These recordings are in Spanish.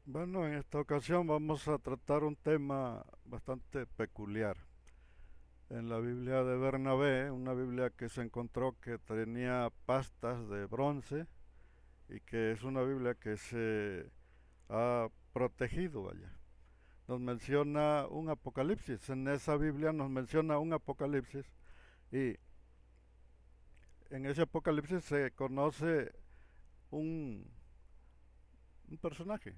Bueno, en esta ocasión vamos a tratar un tema bastante peculiar. En la Biblia de Bernabé, una Biblia que se encontró que tenía pastas de bronce y que es una Biblia que se ha protegido, vaya. Nos menciona un apocalipsis. En esa Biblia nos menciona un apocalipsis y en ese apocalipsis se conoce un, un personaje.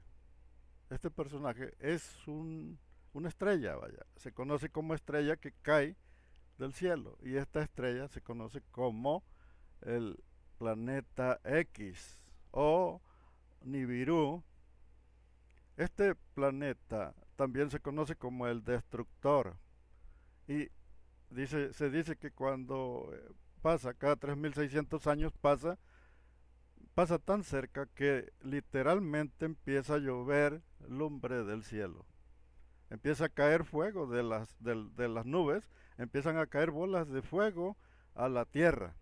Este personaje es una estrella, vaya. Se conoce como estrella que cae del cielo. Y esta estrella se conoce como el planeta X o Nibiru. Este planeta también se conoce como el destructor. Y se dice que cuando pasa, cada 3600 años pasa tan cerca que literalmente empieza a llover lumbre del cielo. Empieza a caer fuego de las nubes, empiezan a caer bolas de fuego a la tierra.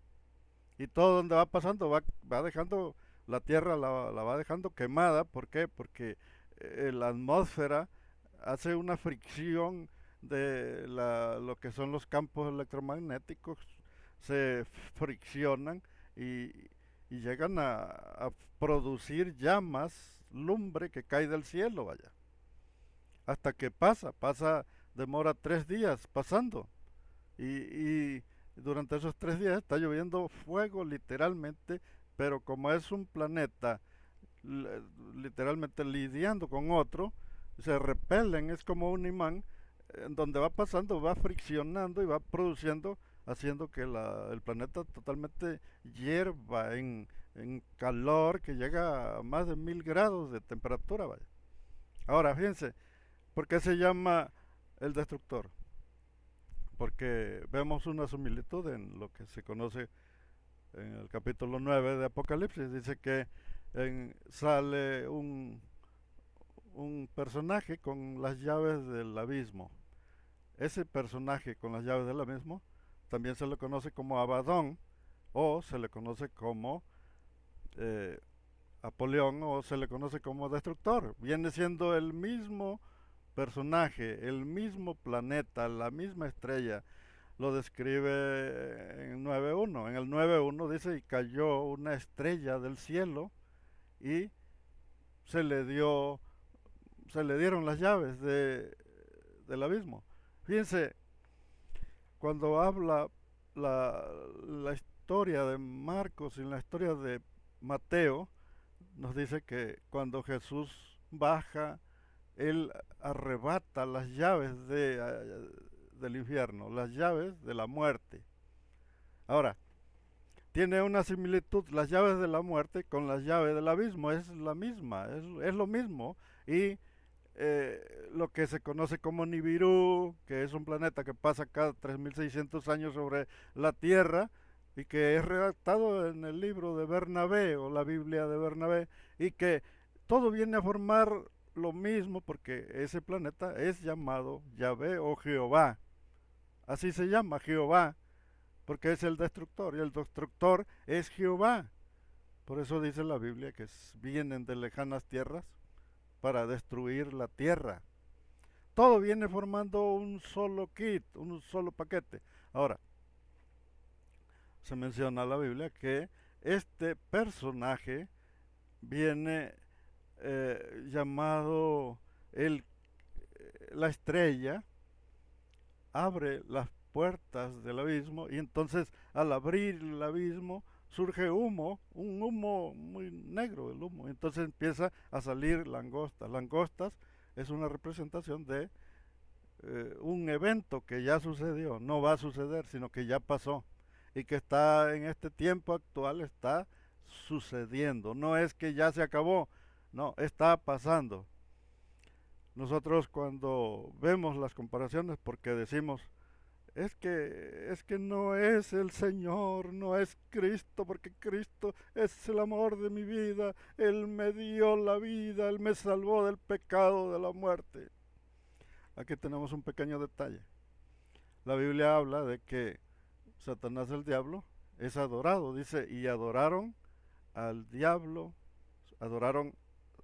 Y todo donde va pasando va dejando, la tierra la va dejando quemada. ¿Por qué? Porque la atmósfera hace una fricción de lo que son los campos electromagnéticos, se friccionan y, y llegan a producir llamas, lumbre que cae del cielo, vaya. Hasta que demora 3 días pasando. Y durante esos 3 días está lloviendo fuego literalmente, pero como es un planeta literalmente lidiando con otro, se repelen, es como un imán, en donde va pasando, va friccionando y va produciendo, haciendo que el planeta totalmente hierva en calor que llega a más de 1000 grados de temperatura, vaya. Ahora, fíjense, ¿por qué se llama el destructor? Porque vemos una similitud en lo que se conoce en el capítulo 9 de Apocalipsis. Dice que sale un personaje con las llaves del abismo. Ese personaje con las llaves del abismo también se le conoce como Abadón o se le conoce como eh, Apolión o se le conoce como Destructor. Viene siendo el mismo personaje, el mismo planeta, la misma estrella. Lo describe en 9.1. En el 9.1 dice, y cayó una estrella del cielo y se le dio, se le dieron las llaves del abismo. Fíjense, cuando habla la historia de Marcos y la historia de Mateo, nos dice que cuando Jesús baja, él arrebata las llaves del infierno, las llaves de la muerte. Ahora, tiene una similitud las llaves de la muerte con las llaves del abismo, es la misma, es lo mismo. Y lo que se conoce como Nibiru, que es un planeta que pasa cada 3600 años sobre la Tierra y que es redactado en el libro de Bernabé o la Biblia de Bernabé, y que todo viene a formar lo mismo porque ese planeta es llamado Yahvé o Jehová. Así se llama Jehová porque es el destructor y el destructor es Jehová. Por eso dice la Biblia que vienen de lejanas tierras para destruir la tierra. Todo viene formando un solo kit, un solo paquete. Ahora, se menciona en la Biblia que este personaje viene llamado el, la estrella, abre las puertas del abismo y entonces al abrir el abismo surge humo, un humo muy negro el humo, y entonces empieza a salir langostas. Langostas es una representación de un evento que ya sucedió, no va a suceder, sino que ya pasó y que está en este tiempo actual, está sucediendo. No es que ya se acabó, no, está pasando. Nosotros cuando vemos las comparaciones, porque decimos, es que no es el Señor, no es Cristo, porque Cristo es el amor de mi vida, Él me dio la vida, Él me salvó del pecado, de la muerte. Aquí tenemos un pequeño detalle. La Biblia habla de que Satanás el diablo es adorado, dice, y adoraron al diablo, adoraron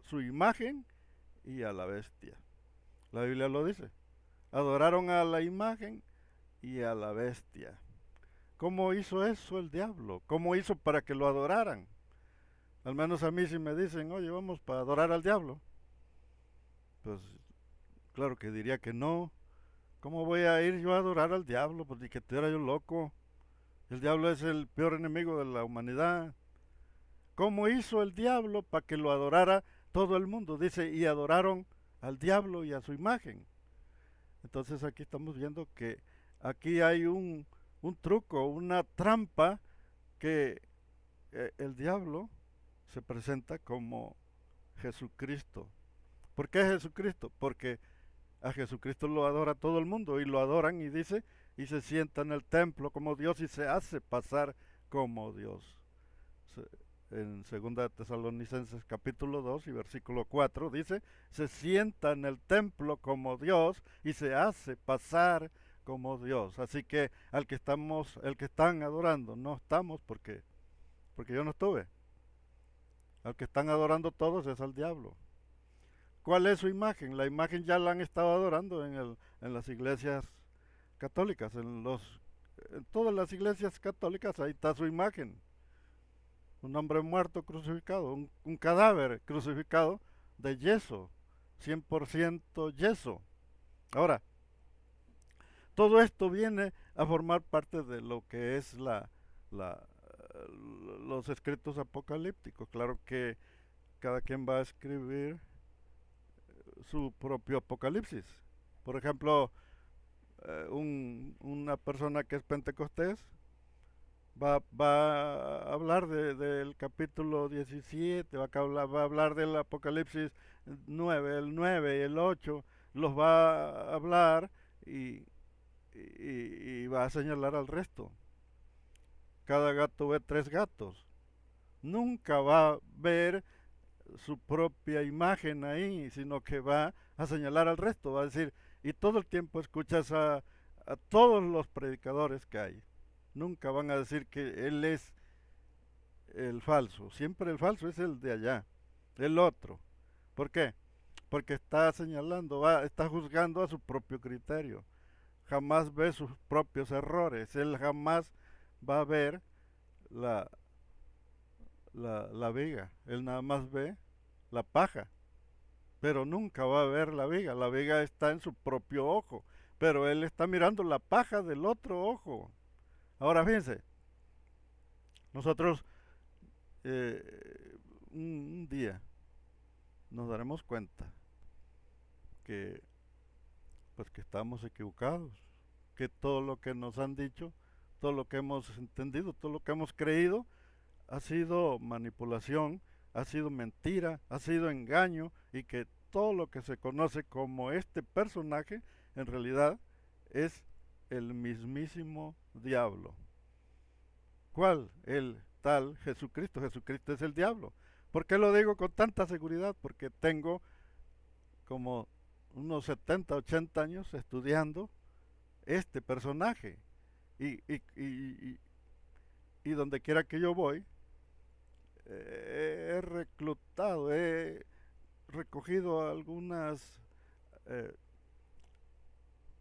su imagen y a la bestia. La Biblia lo dice. Adoraron a la imagen y a la bestia. ¿Cómo hizo eso el diablo? ¿Cómo hizo para que lo adoraran? Al menos a mí si me dicen, oye, vamos para adorar al diablo. Pues claro que diría que no. ¿Cómo voy a ir yo a adorar al diablo? Pues ni que estuviera yo loco. El diablo es el peor enemigo de la humanidad. ¿Cómo hizo el diablo para que lo adorara todo el mundo? Dice, y adoraron al diablo y a su imagen. Entonces aquí estamos viendo que aquí hay un truco, una trampa que el diablo se presenta como Jesucristo. ¿Por qué Jesucristo? Porque a Jesucristo lo adora todo el mundo y lo adoran y dice, y se sienta en el templo como Dios y se hace pasar como Dios. En 2 Tesalonicenses capítulo 2 y versículo 4 dice, se sienta en el templo como Dios y se hace pasar como Dios. Así que el que están adorando, no estamos porque yo no estuve. Al que están adorando todos es al diablo. ¿Cuál es su imagen? La imagen ya la han estado adorando en las iglesias católicas, en todas las iglesias católicas, ahí está su imagen. Un hombre muerto crucificado, un cadáver crucificado de yeso, 100% yeso. Ahora, todo esto viene a formar parte de lo que es la, los escritos apocalípticos. Claro que cada quien va a escribir su propio apocalipsis. Por ejemplo, una persona que es pentecostés va a hablar del capítulo 17, va a hablar del Apocalipsis 9, el 9 y el 8, los va a hablar y, y va a señalar al resto. Cada gato ve tres gatos. Nunca va a ver su propia imagen ahí, sino que va a señalar al resto, va a decir, y todo el tiempo escuchas a todos los predicadores que hay. Nunca van a decir que él es el falso, siempre el falso es el de allá, el otro. ¿Por qué? Porque está señalando, está juzgando a su propio criterio. Jamás ve sus propios errores, él jamás va a ver la, la viga, él nada más ve la paja, pero nunca va a ver la viga está en su propio ojo, pero él está mirando la paja del otro ojo. Ahora fíjense, nosotros un día nos daremos cuenta que pues que estamos equivocados, que todo lo que nos han dicho, todo lo que hemos entendido, todo lo que hemos creído ha sido manipulación, ha sido mentira, ha sido engaño y que todo lo que se conoce como este personaje en realidad es el mismísimo diablo. ¿Cuál? El tal Jesucristo. Jesucristo es el diablo. ¿Por qué lo digo con tanta seguridad? Porque tengo como unos 70, 80 años estudiando este personaje. Y donde quiera que yo voy, he reclutado, he recogido eh,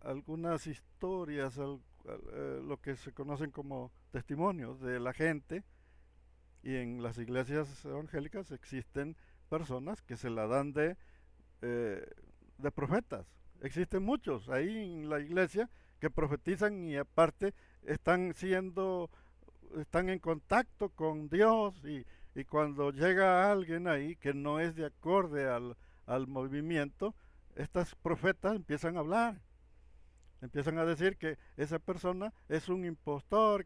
algunas historias, lo que se conocen como testimonios de la gente, y en las iglesias evangélicas existen personas que se la dan eh, de profetas. Existen muchos ahí en la iglesia que profetizan y aparte están en contacto con Dios y cuando llega alguien ahí que no es de acorde al movimiento, estas profetas empiezan a hablar, empiezan a decir que esa persona es un impostor,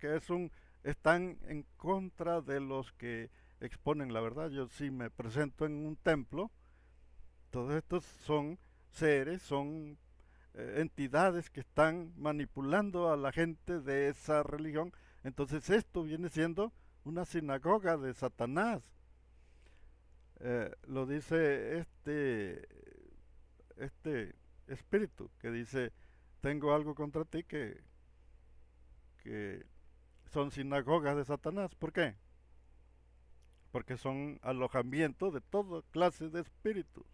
están en contra de los que exponen la verdad. Yo si me presento en un templo, todos estos son seres, son entidades que están manipulando a la gente de esa religión. Entonces esto viene siendo una sinagoga de Satanás. Lo dice este espíritu que dice, tengo algo contra ti que son sinagogas de Satanás. ¿Por qué? Porque son alojamiento de toda clase de espíritus.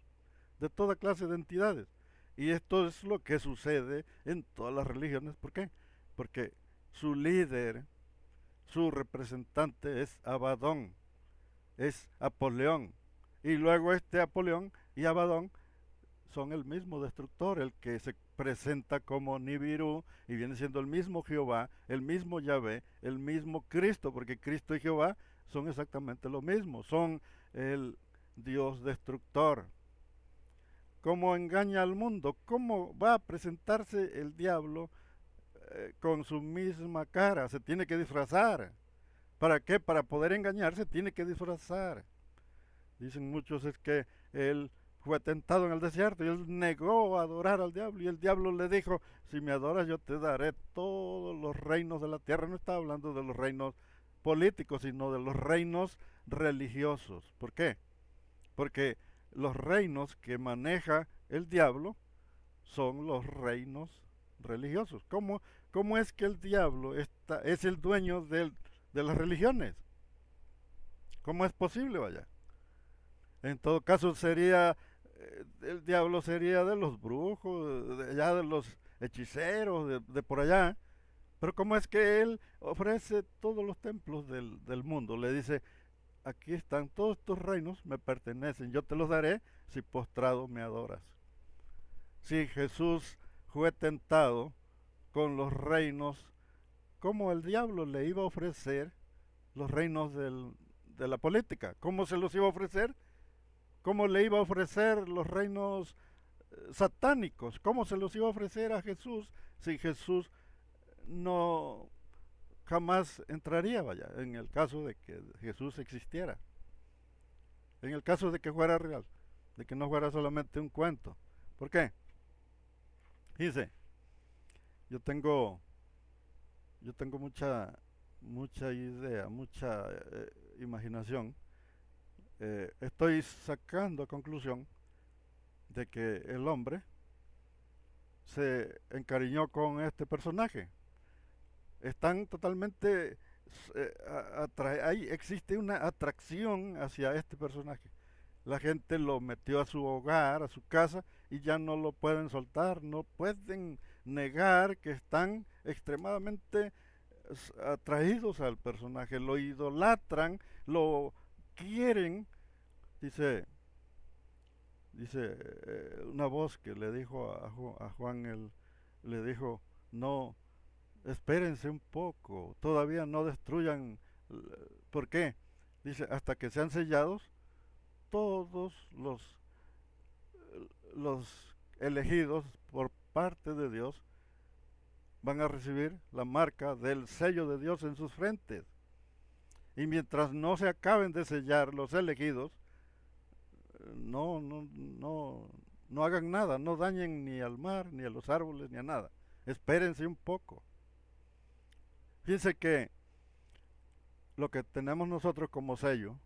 de toda clase de entidades. Y esto es lo que sucede en todas las religiones. ¿Por qué? Porque su líder, su representante es Abadón, es Apoleón. Y luego este Apoleón y Abadón son el mismo destructor, el que se presenta como Nibiru y viene siendo el mismo Jehová, el mismo Yahvé, el mismo Cristo, porque Cristo y Jehová son exactamente lo mismo, son el Dios destructor. ¿Cómo engaña al mundo? ¿Cómo va a presentarse el diablo con su misma cara? Se tiene que disfrazar. ¿Para qué? Para poder engañar se tiene que disfrazar. Dicen muchos es que él fue tentado en el desierto y él negó adorar al diablo y el diablo le dijo, si me adoras yo te daré todos los reinos de la tierra. No está hablando de los reinos políticos, sino de los reinos religiosos. ¿Por qué? Porque los reinos que maneja el diablo son los reinos religiosos. ¿Cómo es que el diablo es el dueño de las religiones? ¿Cómo es posible, vaya? En todo caso sería, el diablo sería de los brujos, de allá de los hechiceros, de por allá. Pero ¿cómo es que él ofrece todos los templos del mundo? Le dice, aquí están todos estos reinos, me pertenecen, yo te los daré si postrado me adoras. Si Jesús fue tentado con los reinos, ¿cómo el diablo le iba a ofrecer los reinos de la política? ¿Cómo se los iba a ofrecer? ¿Cómo le iba a ofrecer los reinos satánicos? ¿Cómo se los iba a ofrecer a Jesús si Jesús no jamás entraría, vaya, en el caso de que Jesús existiera? En el caso de que fuera real, de que no fuera solamente un cuento. ¿Por qué? Dice, yo tengo, yo tengo mucha idea, mucha imaginación. Estoy sacando a conclusión de que el hombre se encariñó con este personaje. Están totalmente, ahí existe una atracción hacia este personaje. La gente lo metió a su hogar, a su casa, y ya no lo pueden soltar, no pueden negar que están extremadamente atraídos al personaje, lo idolatran, lo quieren. Dice, una voz que le dijo a Juan, le dijo, no, espérense un poco, todavía no destruyan. ¿Por qué? Dice, hasta que sean sellados todos los elegidos por parte de Dios van a recibir la marca del sello de Dios en sus frentes. Y mientras no se acaben de sellar los elegidos, no hagan nada, no dañen ni al mar, ni a los árboles, ni a nada. Espérense un poco. Fíjense que lo que tenemos nosotros como sello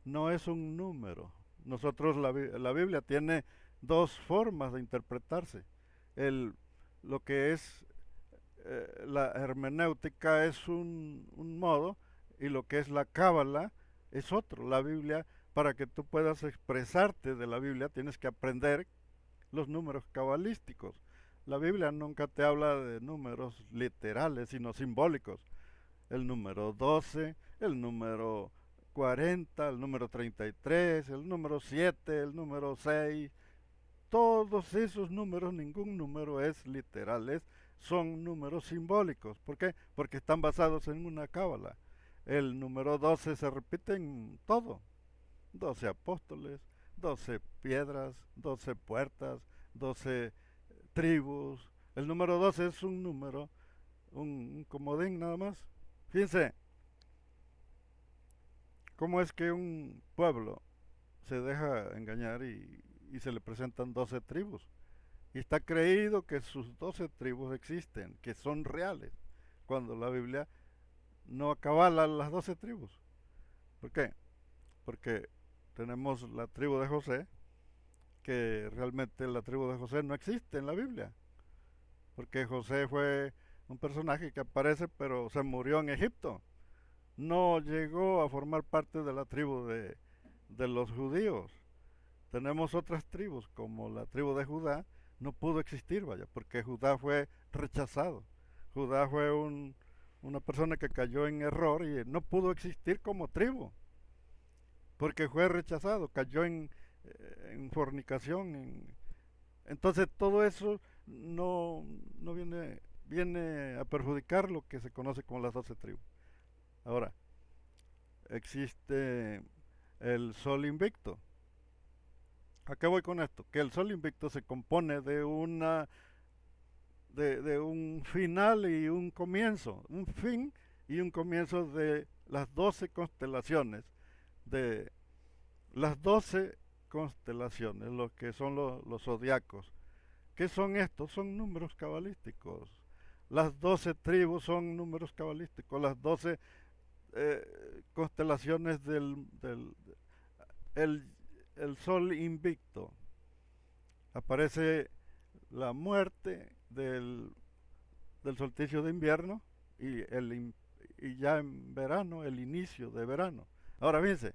no es un número. Nosotros, la Biblia tiene dos formas de interpretarse. Lo que es la hermenéutica es un modo y lo que es la cábala es otro. La Biblia, para que tú puedas expresarte de la Biblia, tienes que aprender los números cabalísticos. La Biblia nunca te habla de números literales, sino simbólicos. El número 12, el número 40, el número 33, el número 7, el número 6. Todos esos números, ningún número es literal, son números simbólicos. ¿Por qué? Porque están basados en una cábala. El número 12 se repite en todo. 12 apóstoles, 12 piedras, 12 puertas, 12 tribus. El número 12 es un número, un comodín nada más. Fíjense, ¿cómo es que un pueblo se deja engañar y se le presentan 12 tribus? Y está creído que sus 12 tribus existen, que son reales, cuando la Biblia no acabala las 12 tribus. ¿Por qué? Porque tenemos la tribu de José, que realmente la tribu de José no existe en la Biblia, porque José fue un personaje que aparece pero se murió en Egipto, no llegó a formar parte de la tribu de los judíos. tenemos otras tribus, como la tribu de Judá, no pudo existir, vaya, porque Judá fue rechazado. Judá fue una persona que cayó en error y no pudo existir como tribu, porque fue rechazado, cayó en fornicación. Entonces todo eso no viene a perjudicar lo que se conoce como las 12 tribus. Ahora, existe el sol invicto. ¿A qué voy con esto? Que el sol invicto se compone de un final y un comienzo, un fin y un comienzo de las 12 constelaciones, de las 12 constelaciones, lo que son los zodiacos. ¿Qué son estos? Son números cabalísticos. Las 12 tribus son números cabalísticos, las 12 constelaciones el, el sol invicto. Aparece la muerte del solsticio de invierno y, y ya en verano, el inicio de verano. Ahora fíjense,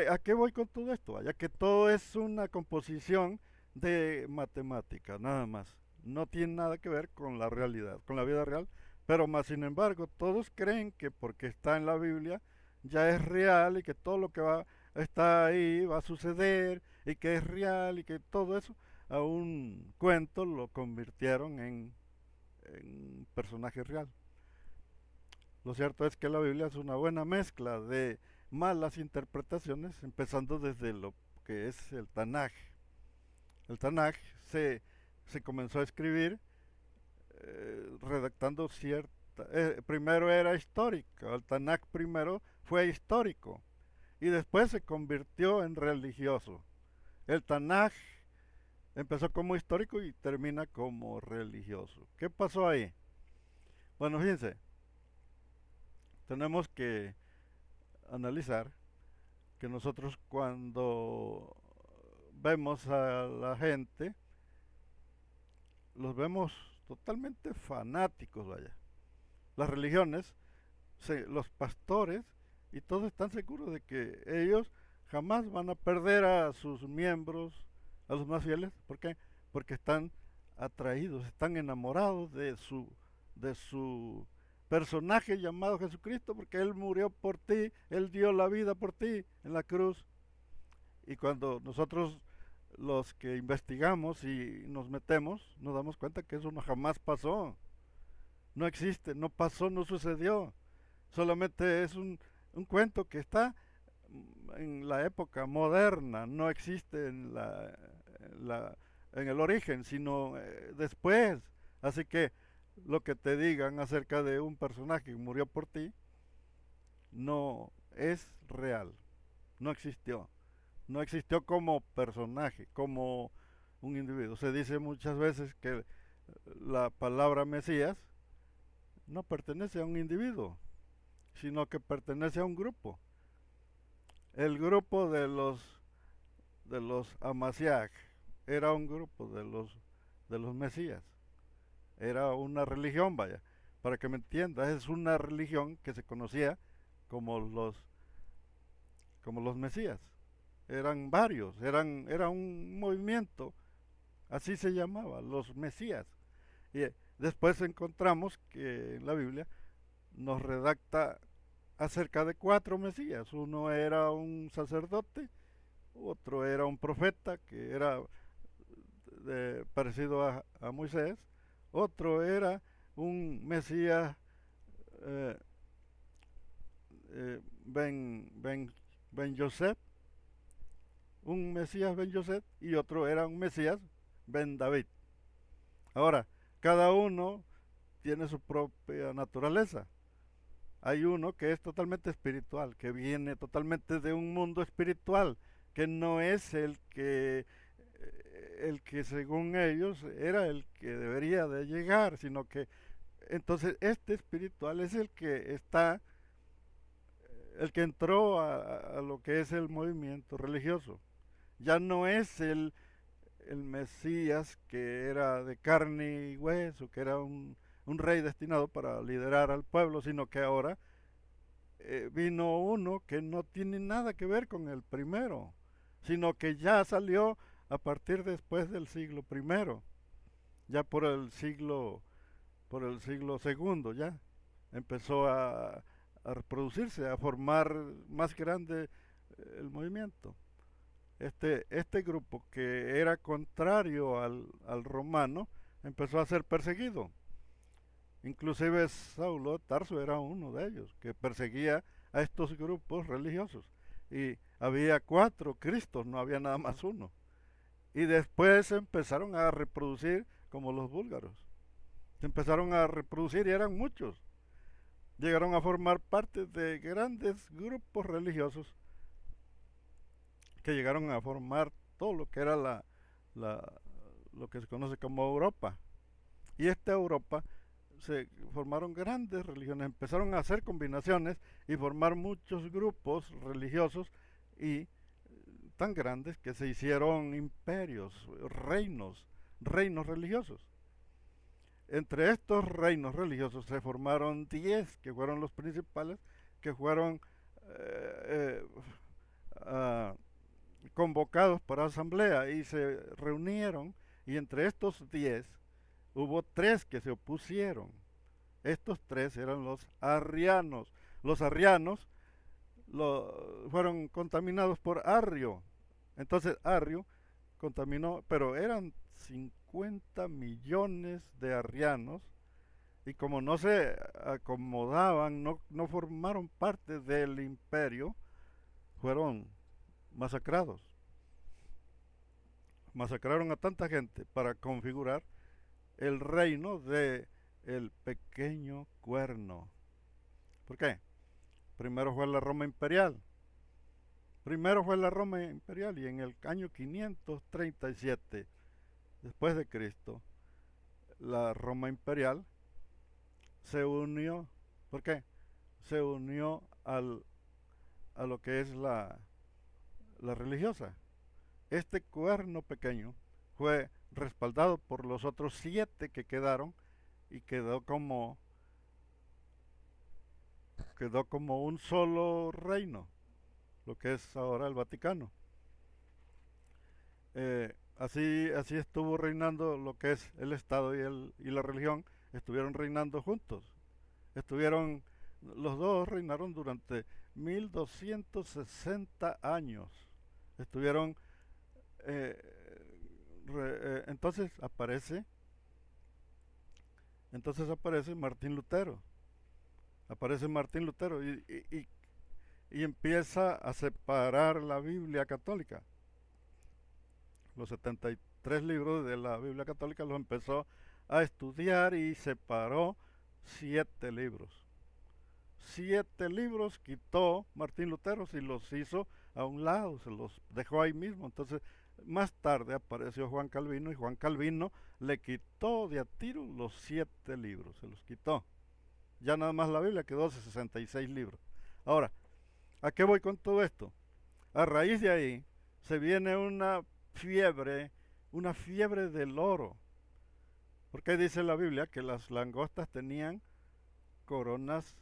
¿a qué voy con todo esto? Ya que todo es una composición de matemáticas, nada más. No tiene nada que ver con la realidad, con la vida real, pero más sin embargo, todos creen que porque está en la Biblia ya es real y que todo lo que está ahí va a suceder y que es real y que todo eso a un cuento lo convirtieron en personaje real. Lo cierto es que la Biblia es una buena mezcla de malas interpretaciones, empezando desde lo que es el Tanaj. El Tanaj se comenzó a escribir redactando cierta... primero era histórico, el Tanaj primero fue histórico y después se convirtió en religioso. El Tanaj empezó como histórico y termina como religioso. ¿Qué pasó ahí? Bueno, fíjense, tenemos que analizar que nosotros cuando vemos a la gente, los vemos totalmente fanáticos, vaya. Las religiones, los pastores y todos están seguros de que ellos jamás van a perder a sus miembros, a los más fieles. ¿Por qué? Porque están atraídos, están enamorados de su personaje llamado Jesucristo, porque Él murió por ti, Él dio la vida por ti en la cruz. Y cuando nosotros los que investigamos y nos metemos, nos damos cuenta que eso no jamás pasó. No existe, no pasó, no sucedió. Solamente es un cuento que está en la época moderna, no existe en el origen, sino después. Así que lo que te digan acerca de un personaje que murió por ti no es real, no existió. No existió como personaje, como un individuo. Se dice muchas veces que la palabra Mesías no pertenece a un individuo, sino que pertenece a un grupo. El grupo de los Amasiaj era un grupo de los Mesías. Era una religión, vaya. Para que me entiendas, es una religión que se conocía como los Mesías. Eran varios, era un movimiento, así se llamaba, los Mesías. Y después encontramos que en la Biblia nos redacta acerca de 4 Mesías. Uno era un sacerdote, otro era un profeta que era parecido a Moisés, otro era un Mesías eh, Ben Joseph, un Mesías Ben Joseph y otro era un Mesías Ben David. Ahora, cada uno tiene su propia naturaleza. Hay uno que es totalmente espiritual, que viene totalmente de un mundo espiritual, que no es el que según ellos era el que debería de llegar, sino que entonces este espiritual es el que entró a lo que es el movimiento religioso. Ya no es el Mesías que era de carne y hueso, que era un rey destinado para liderar al pueblo, sino que ahora vino uno que no tiene nada que ver con el primero. sino que ya salió a partir después del siglo primero, ya por el siglo segundo, ya empezó a reproducirse, a formar más grande el movimiento. Este grupo que era contrario al romano empezó a ser perseguido. Inclusive Saulo de Tarso era uno de ellos, que perseguía a estos grupos religiosos. Y había 4 Cristos, no había nada más uno. Y después se empezaron a reproducir como los búlgaros. Se empezaron a reproducir y eran muchos. Llegaron a formar parte de grandes grupos religiosos que llegaron a formar todo lo que era la, lo que se conoce como Europa. Y esta Europa se formaron grandes religiones, empezaron a hacer combinaciones y formar muchos grupos religiosos y tan grandes que se hicieron imperios, reinos religiosos. Entre estos reinos religiosos se formaron 10 que fueron los principales, que fueron eh, eh, convocados para asamblea y se reunieron, y entre estos 10 hubo 3 que se opusieron. Estos 3 eran los arrianos. Los arrianos fueron contaminados por Arrio. Entonces Arrio contaminó, pero eran 50 millones de arrianos, y como no se acomodaban, no formaron parte del imperio, fueron masacrados. Masacraron a tanta gente para configurar el reino de el pequeño cuerno. ¿Por qué? Primero fue la Roma imperial. Primero fue la Roma imperial, y en el año 537 después de Cristo, la Roma imperial se unió. ¿Por qué? Se unió a lo que es la religiosa. Este cuerno pequeño fue respaldado por los otros 7 que quedaron, y quedó como un solo reino, lo que es ahora el Vaticano. Así estuvo reinando lo que es el Estado y la religión, estuvieron reinando juntos. Los dos reinaron durante 1260 años. Estuvieron, eh, entonces aparece Martín Lutero. Aparece Martín Lutero y empieza a separar la Biblia católica. Los 73 libros de la Biblia católica los empezó a estudiar y separó 7 libros. 7 libros quitó Martín Lutero y los hizo a un lado, se los dejó ahí mismo. Entonces, más tarde apareció Juan Calvino, y Juan Calvino le quitó de a tiro los 7 libros, se los quitó. Ya nada más la Biblia quedó de 66 libros. Ahora, ¿a qué voy con todo esto? A raíz de ahí se viene una fiebre del oro. Porque dice la Biblia que las langostas tenían coronas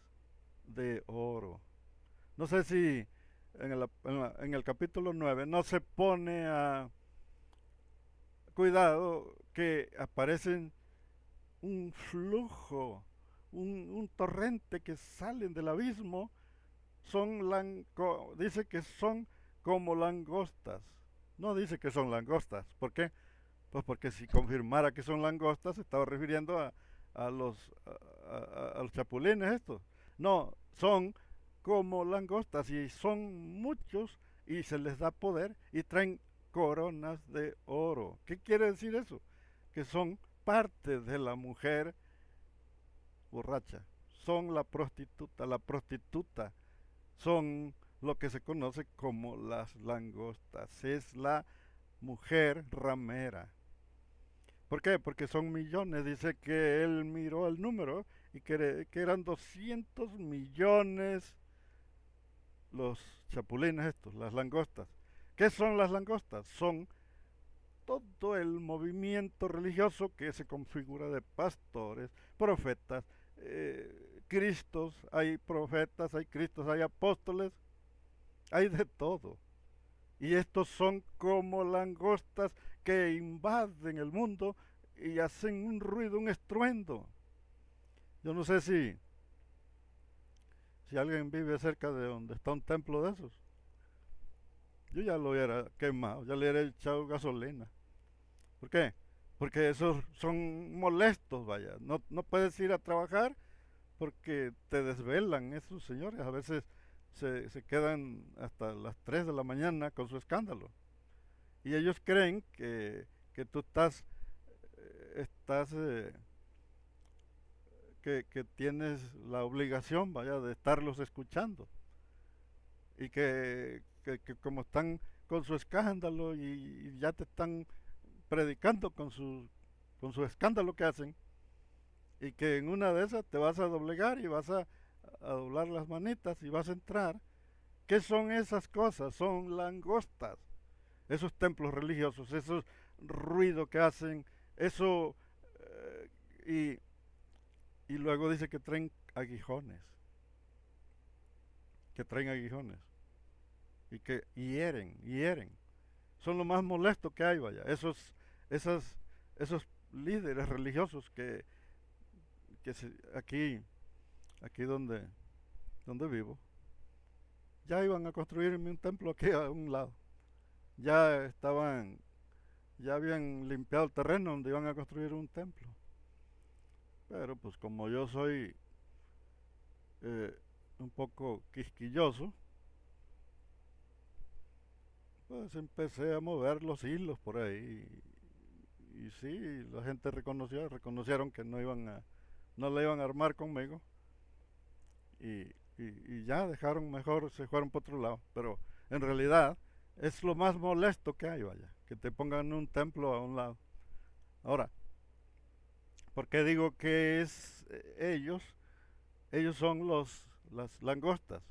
de oro. No sé si en el capítulo 9 no se pone a cuidado que aparecen un flujo, un torrente que salen del abismo. Dice que son como langostas. No dice que son langostas. ¿Por qué? Pues porque si confirmara que son langostas, se estaba refiriendo a a los chapulines estos. No, son como langostas, y son muchos, y se les da poder y traen coronas de oro. ¿Qué quiere decir eso? Que son parte de la mujer borracha. Son la prostituta son lo que se conoce como las langostas. Es la mujer ramera. ¿Por qué? Porque son millones. Dice que él miró el número y que eran 200 millones los chapulines estos, las langostas. ¿Qué son las langostas? Son todo el movimiento religioso que se configura de pastores, profetas, hay profetas, hay cristos, hay apóstoles, hay de todo. Y estos son como langostas que invaden el mundo y hacen un ruido, un estruendo. Yo no sé si alguien vive cerca de donde está un templo de esos. Yo ya lo hubiera quemado, ya le hubiera echado gasolina. ¿Por qué? Porque esos son molestos, vaya. No puedes ir a trabajar porque te desvelan esos señores. A veces se quedan hasta las 3 de la mañana con su escándalo. Y ellos creen que tú estás que tienes la obligación, vaya, de estarlos escuchando. Y que como están con su escándalo y ya te están predicando con su escándalo que hacen, y que en una de esas te vas a doblegar y vas a doblar las manitas y vas a entrar. ¿Qué son esas cosas? Son langostas. Esos templos religiosos, esos ruidos que hacen, eso, y, y luego dice que traen aguijones, y que hieren. Son lo más molesto que hay, vaya. Esas, esos líderes religiosos aquí donde vivo, ya iban a construirme un templo aquí a un lado. Ya estaban, ya habían limpiado el terreno donde iban a construir un templo. Pero pues como yo soy eh, un poco quisquilloso, pues empecé a mover los hilos por ahí. Y sí, la gente reconocieron que no la iban a armar conmigo. Y ya dejaron mejor, se fueron por otro lado. Pero en realidad es lo más molesto que hay, vaya, que te pongan un templo a un lado. Ahora, ¿por qué digo que es ellos? Ellos son las langostas,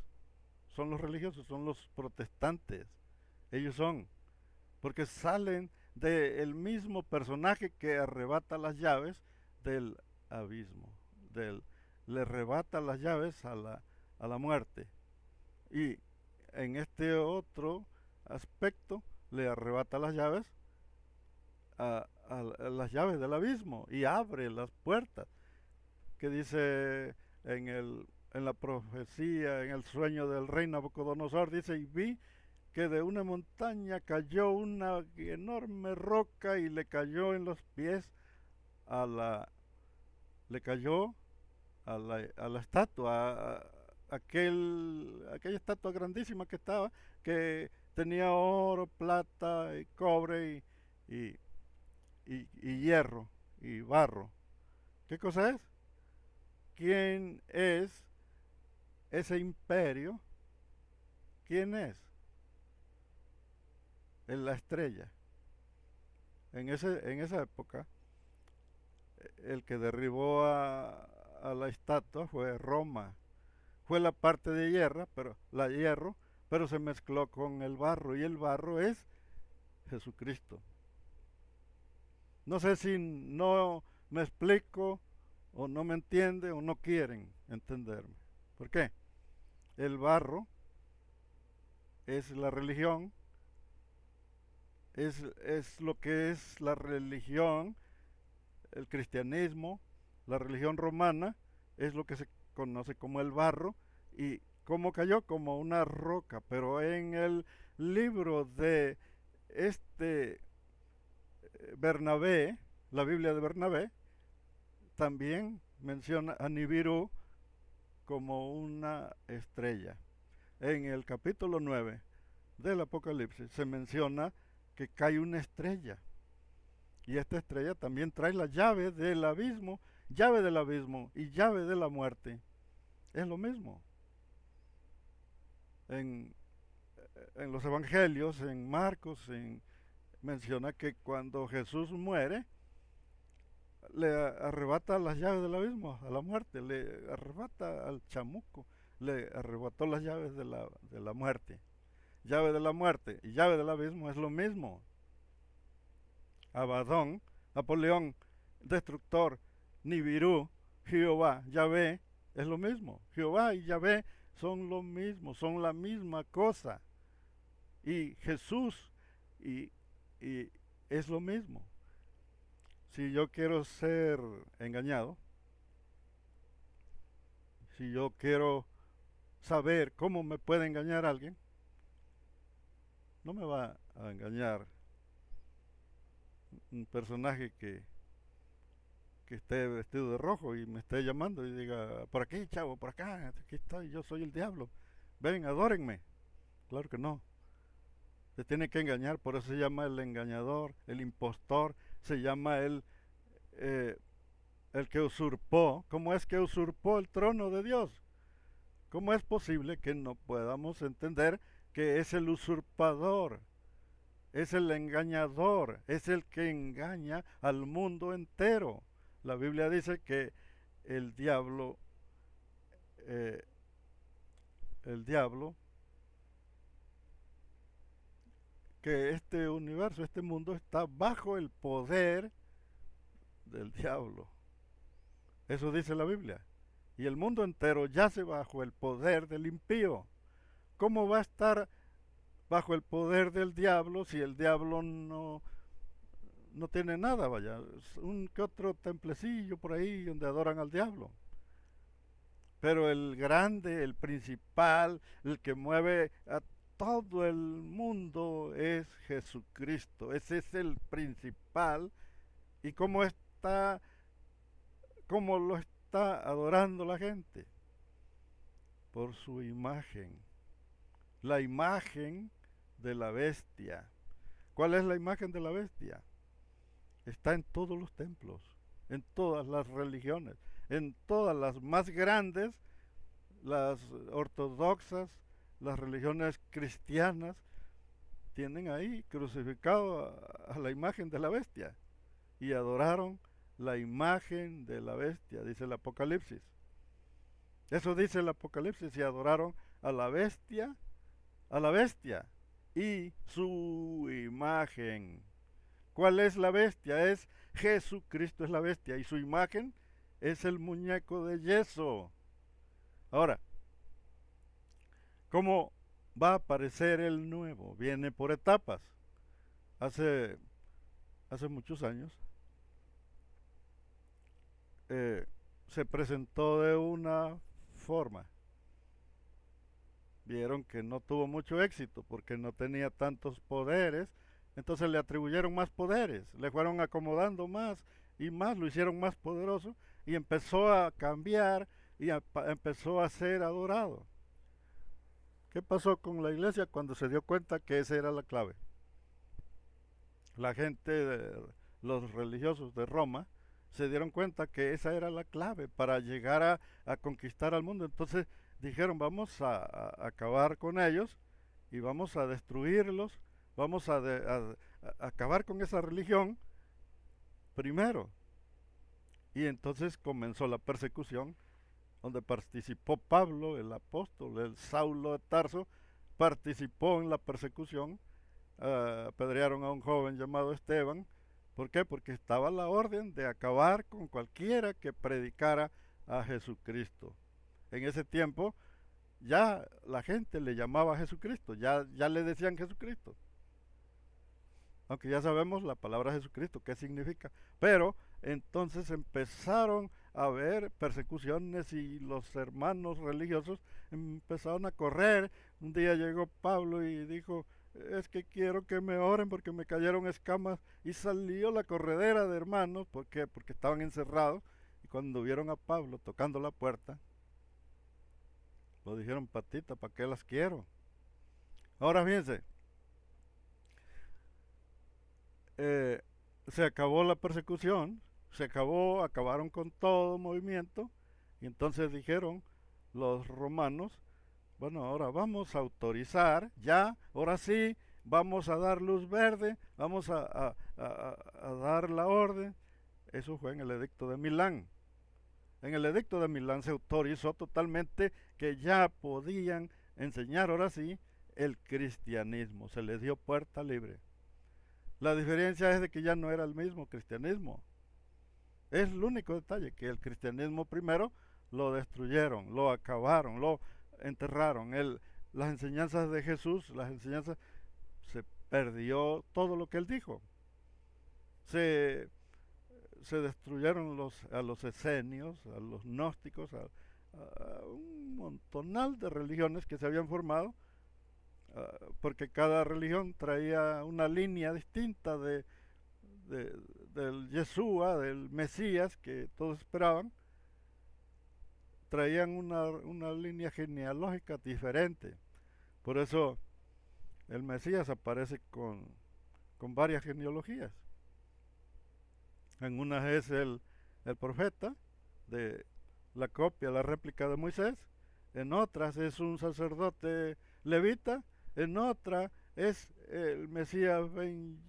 son los religiosos, son los protestantes. Ellos son, porque salen del mismo personaje que arrebata las llaves del abismo, le arrebata las llaves a la muerte. Y en este otro aspecto le arrebata las llaves a las llaves del abismo y abre las puertas, que dice en la profecía, en el sueño del rey Nabucodonosor, dice, y vi que de una montaña cayó una enorme roca y le cayó en los pies a la, le cayó a la estatua, aquella estatua grandísima que estaba, que tenía oro, plata, y cobre y, y hierro y barro. ¿Qué cosa es? ¿Quién es ese imperio? ¿Quién es? En la estrella. En esa época, el que derribó a la estatua fue Roma. Fue la parte de hierro, pero se mezcló con el barro y el barro es Jesucristo. No sé si no me explico o no me entiende o no quieren entenderme. ¿Por qué? El barro es la religión, es lo que es la religión, el cristianismo, la religión romana, es lo que se conoce como el barro. ¿Y cómo cayó? Como una roca. Pero en el libro de este Bernabé, la Biblia de Bernabé, también menciona a Nibiru como una estrella. En el capítulo 9 del Apocalipsis se menciona que cae una estrella. Y esta estrella también trae la llave del abismo y llave de la muerte. Es lo mismo. En, en los evangelios, en Marcos, menciona que cuando Jesús muere, le arrebata las llaves del abismo a la muerte, le arrebata al chamuco, le arrebató las llaves de la muerte. Llave de la muerte y llave del abismo es lo mismo. Abadón, Napoleón, destructor, Nibiru, Jehová, Yahvé, es lo mismo. Jehová y Yahvé son lo mismo, son la misma cosa. Y Jesús y, y es lo mismo. Si yo quiero ser engañado, si yo quiero saber cómo me puede engañar alguien, no me va a engañar un personaje que esté vestido de rojo y me esté llamando y diga, por aquí, chavo, por acá, aquí estoy, yo soy el diablo, ven, adórenme. Claro que no. Se tiene que engañar, por eso se llama el engañador, el impostor, se llama eh, el que usurpó. ¿Cómo es que usurpó el trono de Dios? ¿Cómo es posible que no podamos entender que es el usurpador, es el engañador, es el que engaña al mundo entero? La Biblia dice que el diablo, eh, el diablo, que este universo, este mundo está bajo el poder del diablo. Eso dice la Biblia. Y el mundo entero yace bajo el poder del impío. ¿Cómo va a estar bajo el poder del diablo si el diablo no tiene nada? Vaya, un que otro templecillo por ahí donde adoran al diablo. Pero el grande, el principal, el que mueve a todo el mundo es Jesucristo. Ese es el principal. ¿Y cómo lo está adorando la gente? Por su imagen. La imagen de la bestia. ¿Cuál es la imagen de la bestia? Está en todos los templos, en todas las religiones, en todas las más grandes, las ortodoxas, las religiones cristianas, tienen ahí crucificado a la imagen de la bestia y adoraron la imagen de la bestia, dice el Apocalipsis. Eso dice el Apocalipsis, y adoraron a la bestia y su imagen. ¿Cuál es la bestia? Es Jesucristo, es la bestia, y su imagen es el muñeco de yeso. Ahora, ¿cómo va a aparecer el nuevo? Viene por etapas. Hace muchos años se presentó de una forma. Vieron que no tuvo mucho éxito porque no tenía tantos poderes, entonces le atribuyeron más poderes, le fueron acomodando más y más, lo hicieron más poderoso y empezó a cambiar y empezó a ser adorado. ¿Qué pasó con la iglesia cuando se dio cuenta que esa era la clave? La gente, los religiosos de Roma, se dieron cuenta que esa era la clave para llegar a conquistar al mundo. Entonces dijeron, vamos a acabar con ellos y vamos a destruirlos, vamos a acabar con esa religión primero. Y entonces comenzó la persecución, donde participó Pablo, el apóstol, el Saulo de Tarso, participó en la persecución. Apedrearon a un joven llamado Esteban. ¿Por qué? Porque estaba la orden de acabar con cualquiera que predicara a Jesucristo. En ese tiempo ya la gente le llamaba a Jesucristo, ya le decían Jesucristo. Aunque ya sabemos la palabra Jesucristo, qué significa. Pero entonces empezaron a haber persecuciones y los hermanos religiosos empezaron a correr. Un día llegó Pablo y dijo, es que quiero que me oren porque me cayeron escamas, y salió la corredera de hermanos. ¿Por qué? Porque estaban encerrados, y cuando vieron a Pablo tocando la puerta, lo dijeron, patita, ¿para qué las quiero? Ahora fíjense, eh, se acabó la persecución, acabaron con todo movimiento, y entonces dijeron los romanos, bueno, ahora vamos a autorizar, ya, ahora sí, vamos a dar luz verde, vamos a dar la orden. Eso fue en el edicto de Milán. En el edicto de Milán se autorizó totalmente que ya podían enseñar, ahora sí, el cristianismo, se les dio puerta libre. La diferencia es de que ya no era el mismo cristianismo. Es el único detalle, que el cristianismo primero lo destruyeron, lo acabaron, lo enterraron. Las enseñanzas de Jesús, las enseñanzas se perdió todo lo que él dijo. Se, se destruyeron a los esenios, a los gnósticos, a un montonal de religiones que se habían formado, porque cada religión traía una línea distinta de, del Yeshua, del Mesías que todos esperaban. Traían una línea genealógica diferente. Por eso el Mesías aparece con varias genealogías. En unas es el profeta, de la copia, la réplica de Moisés. En otras es un sacerdote levita. En otra es el Mesías ben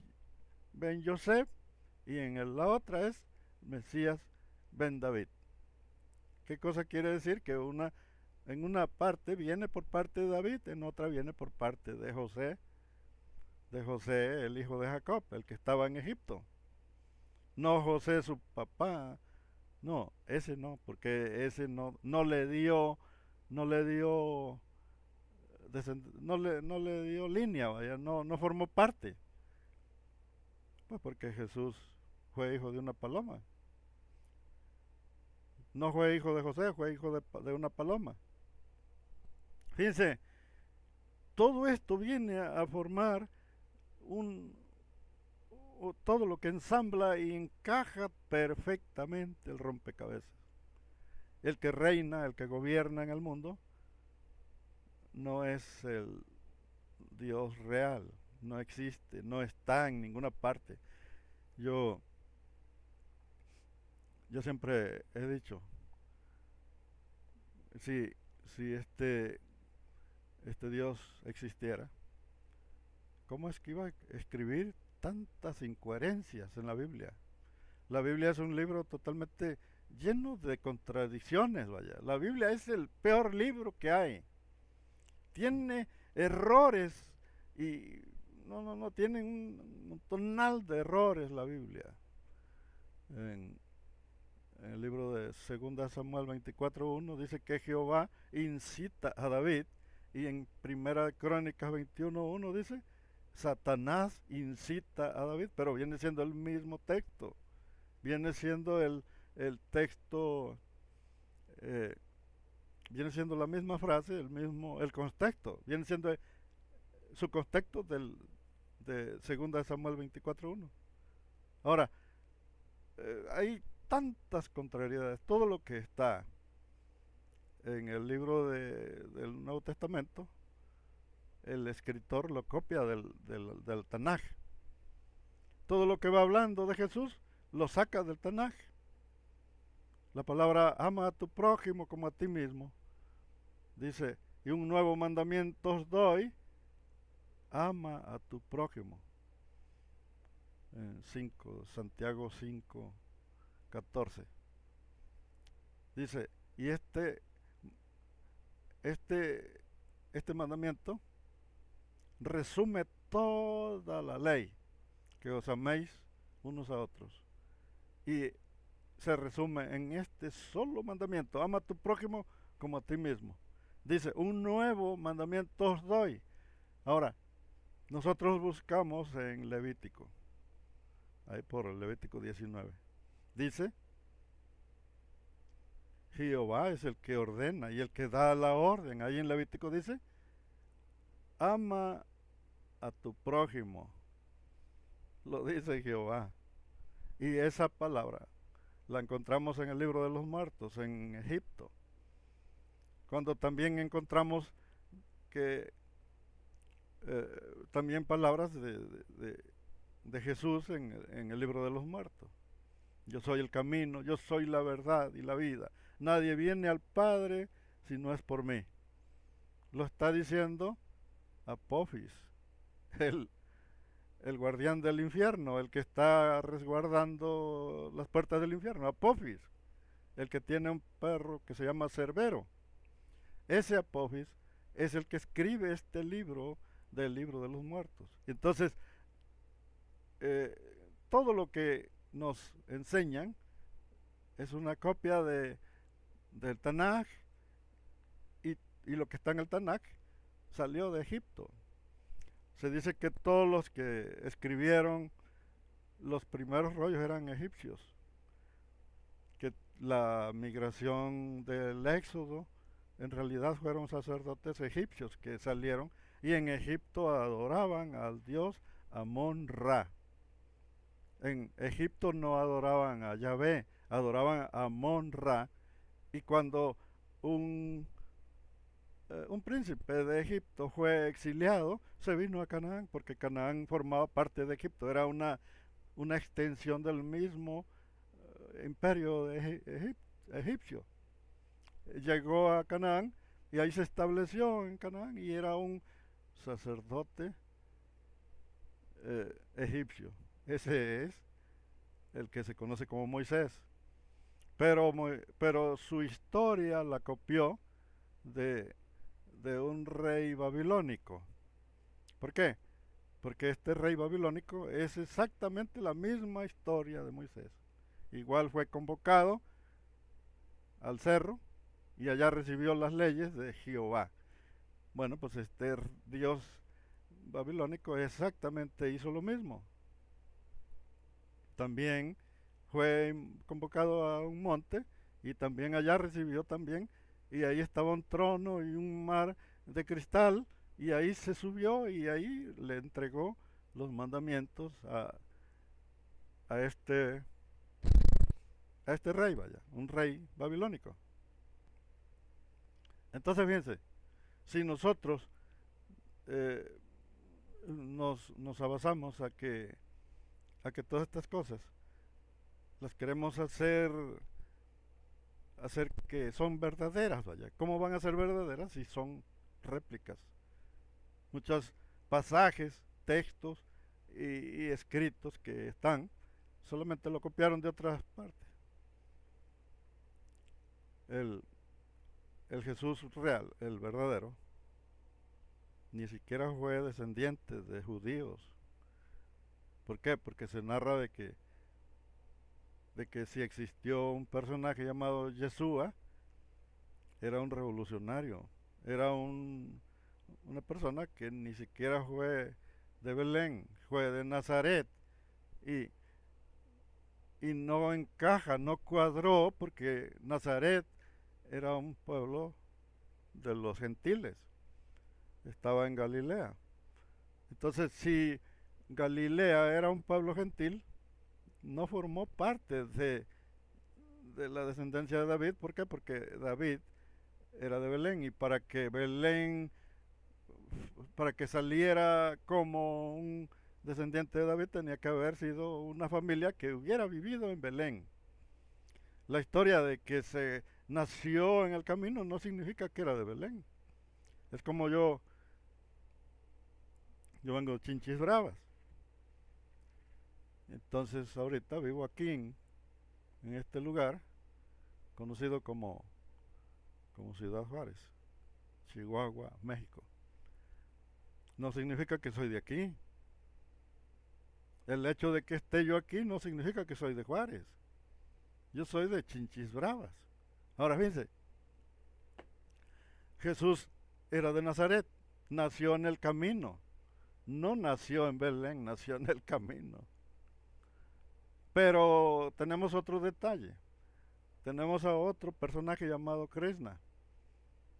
Yosef. Y la otra es Mesías ben David. ¿Qué cosa quiere decir? Que en una parte viene por parte de David, en otra viene por parte de José, el hijo de Jacob, el que estaba en Egipto. No José su papá, no, ese no, porque ese no le dio, no le dio, no le dio línea, vaya, no formó parte. Pues porque Jesús fue hijo de una paloma. No fue hijo de José, fue hijo de una paloma. Fíjense, todo esto viene a formar un, todo lo que ensambla y encaja perfectamente el rompecabezas. El que reina, el que gobierna en el mundo, no es el Dios real, no existe, no está en ninguna parte. Yo, yo siempre he dicho, si este Dios existiera, ¿cómo es que iba a escribir tantas incoherencias en la Biblia? La Biblia es un libro totalmente lleno de contradicciones, vaya. La Biblia es el peor libro que hay. Tiene errores y no, tiene un tonal de errores la Biblia. En el libro de 2 Samuel 24:1 dice que Jehová incita a David, y en 1 Crónicas 21:1 dice Satanás incita a David, pero viene siendo el mismo texto, viene siendo el texto, eh, viene siendo la misma frase, el contexto, viene siendo su contexto de 2 Samuel 24:1. Ahora, hay tantas contrariedades, todo lo que está en el libro del Nuevo Testamento, el escritor lo copia del Tanaj. Todo lo que va hablando de Jesús lo saca del Tanaj. La palabra ama a tu prójimo como a ti mismo. Dice, y un nuevo mandamiento os doy, ama a tu prójimo. En Santiago 5:14. Dice, y este, este mandamiento resume toda la ley, que os améis unos a otros. Y se resume en este solo mandamiento, ama a tu prójimo como a ti mismo. Dice, un nuevo mandamiento os doy. Ahora, nosotros buscamos en Levítico, ahí por el Levítico 19. Dice, Jehová es el que ordena y el que da la orden. Ahí en Levítico dice, ama a tu prójimo. Lo dice Jehová. Y esa palabra la encontramos en el libro de los muertos, en Egipto. Cuando también encontramos que también palabras de Jesús en el libro de los muertos. Yo soy el camino, yo soy la verdad y la vida. Nadie viene al Padre si no es por mí. Lo está diciendo Apophis, el guardián del infierno, el que está resguardando las puertas del infierno. Apophis, el que tiene un perro que se llama Cerbero. Ese Apophis es el que escribe este libro del libro de los muertos. Entonces, eh, todo lo que nos enseñan es una copia del Tanaj, y lo que está en el Tanaj salió de Egipto. Se dice que todos los que escribieron los primeros rollos eran egipcios, que la migración del Éxodo en realidad fueron sacerdotes egipcios que salieron y en Egipto adoraban al dios Amón-Ra. En Egipto no adoraban a Yahvé, adoraban a Amón-Ra. Y cuando un, un príncipe de Egipto fue exiliado, se vino a Canaán, porque Canaán formaba parte de Egipto, era una extensión del mismo imperio de egipcio. Llegó a Canaán y ahí se estableció en Canaán y era un sacerdote egipcio. Ese es el que se conoce como Moisés. Pero su historia la copió de, de un rey babilónico. ¿Por qué? Porque este rey babilónico es exactamente la misma historia de Moisés. Igual fue convocado al cerro y allá recibió las leyes de Jehová. Bueno, pues este dios babilónico exactamente hizo lo mismo. También fue convocado a un monte y también allá recibió también, y ahí estaba un trono y un mar de cristal, y ahí se subió y ahí le entregó los mandamientos a este, a este rey, vaya, un rey babilónico. Entonces fíjense, si nosotros eh, nos abasamos a que todas estas cosas las queremos hacer que son verdaderas, vaya. ¿Cómo van a ser verdaderas si son réplicas? Muchos pasajes, textos y escritos que están, solamente lo copiaron de otras partes. El, el Jesús real, el verdadero, ni siquiera fue descendiente de judíos. ¿Por qué? Porque se narra de que si existió un personaje llamado Yeshua, era un revolucionario, era una persona que ni siquiera fue de Belén, fue de Nazaret, y, y no encaja, no cuadró, porque Nazaret era un pueblo de los gentiles, estaba en Galilea. Entonces, si Galilea era un pueblo gentil, no formó parte de la descendencia de David. ¿Por qué? Porque David era de Belén, y para que Belén, para que saliera como un descendiente de David, tenía que haber sido una familia que hubiera vivido en Belén. La historia de que se nació en el camino no significa que era de Belén. Es como yo vengo de Chinchis Bravas. Entonces ahorita vivo aquí en este lugar conocido como Ciudad Juárez, Chihuahua, México. No significa que soy de aquí. El hecho de que esté yo aquí no significa que soy de Juárez. Yo soy de Chinchis Bravas. Ahora fíjense, Jesús era de Nazaret, nació en el camino. No nació en Belén, nació en el camino. Pero tenemos otro detalle. Tenemos a otro personaje llamado Krishna.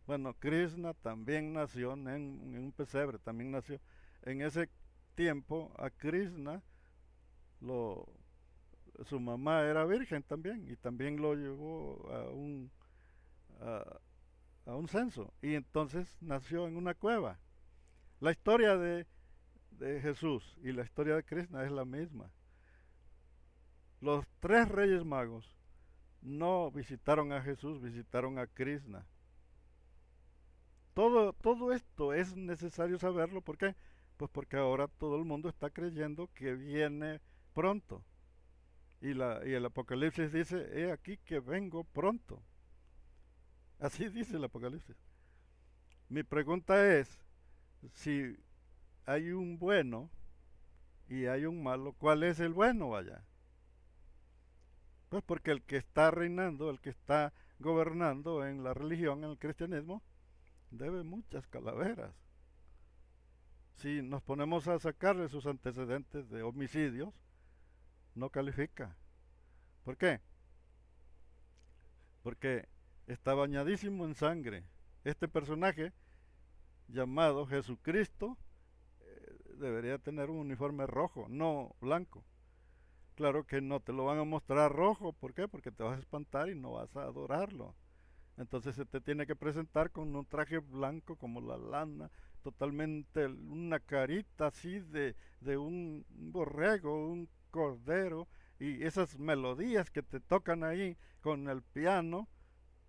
Bueno, Krishna también nació en un pesebre, también nació. En ese tiempo a Krishna lo, su mamá era virgen también, y también lo llevó a, a un censo, y entonces nació en una cueva. La historia de Jesús y la historia de Krishna es la misma. Los tres reyes magos no visitaron a Jesús, visitaron a Krishna. Todo esto es necesario saberlo. ¿Por qué? Pues porque ahora todo el mundo está creyendo que viene pronto. Y el Apocalipsis dice, he aquí que vengo pronto. Así dice el Apocalipsis. Mi pregunta es, si hay un bueno y hay un malo, ¿cuál es el bueno allá? Pues porque el que está reinando, el que está gobernando en la religión, en el cristianismo, debe muchas calaveras. si nos ponemos a sacarle sus antecedentes de homicidios, no califica. ¿Por qué? Porque está bañadísimo en sangre. Este personaje llamado Jesucristo debería tener un uniforme rojo, no blanco. Claro que no te lo van a mostrar rojo, ¿por qué? Porque te vas a espantar y no vas a adorarlo. Entonces se te tiene que presentar con un traje blanco como la lana, totalmente una carita así de un borrego, un cordero, y esas melodías que te tocan ahí con el piano.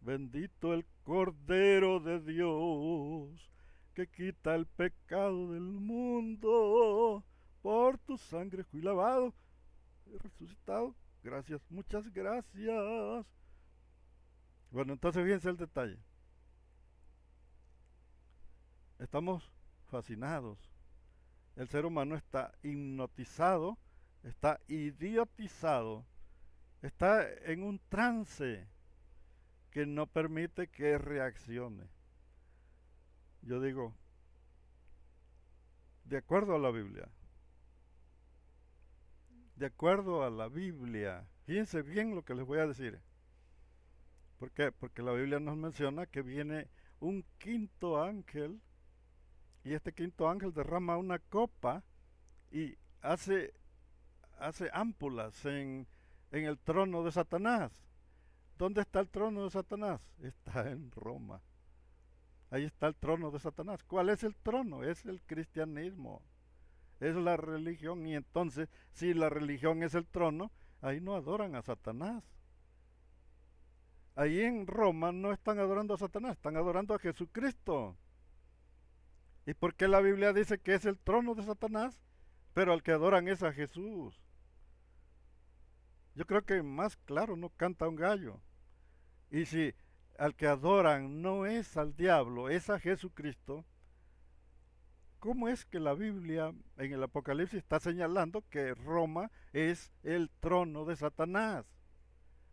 Bendito el Cordero de Dios, que quita el pecado del mundo. Por tu sangre fui lavado y resucitado. Gracias, muchas gracias. Bueno, entonces fíjense el detalle. Estamos fascinados. El ser humano está hipnotizado, está idiotizado, está en un trance que no permite que reaccione. Yo digo, de acuerdo a la Biblia, de acuerdo a la Biblia, fíjense bien lo que les voy a decir. ¿Por qué? Porque la Biblia nos menciona que viene un quinto ángel y este quinto ángel derrama una copa y hace ámpulas en el trono de Satanás. ¿Dónde está el trono de Satanás? Está en Roma. Ahí está el trono de Satanás. ¿Cuál es el trono? Es el cristianismo. Es la religión. Y entonces, si la religión es el trono, ahí no adoran a Satanás. Ahí en Roma no están adorando a Satanás, están adorando a Jesucristo. ¿Y por qué la Biblia dice que es el trono de Satanás? Pero al que adoran es a Jesús. Yo creo que más claro no canta un gallo. Y si al que adoran no es al diablo, es a Jesucristo, ¿cómo es que la Biblia en el Apocalipsis está señalando que Roma es el trono de Satanás?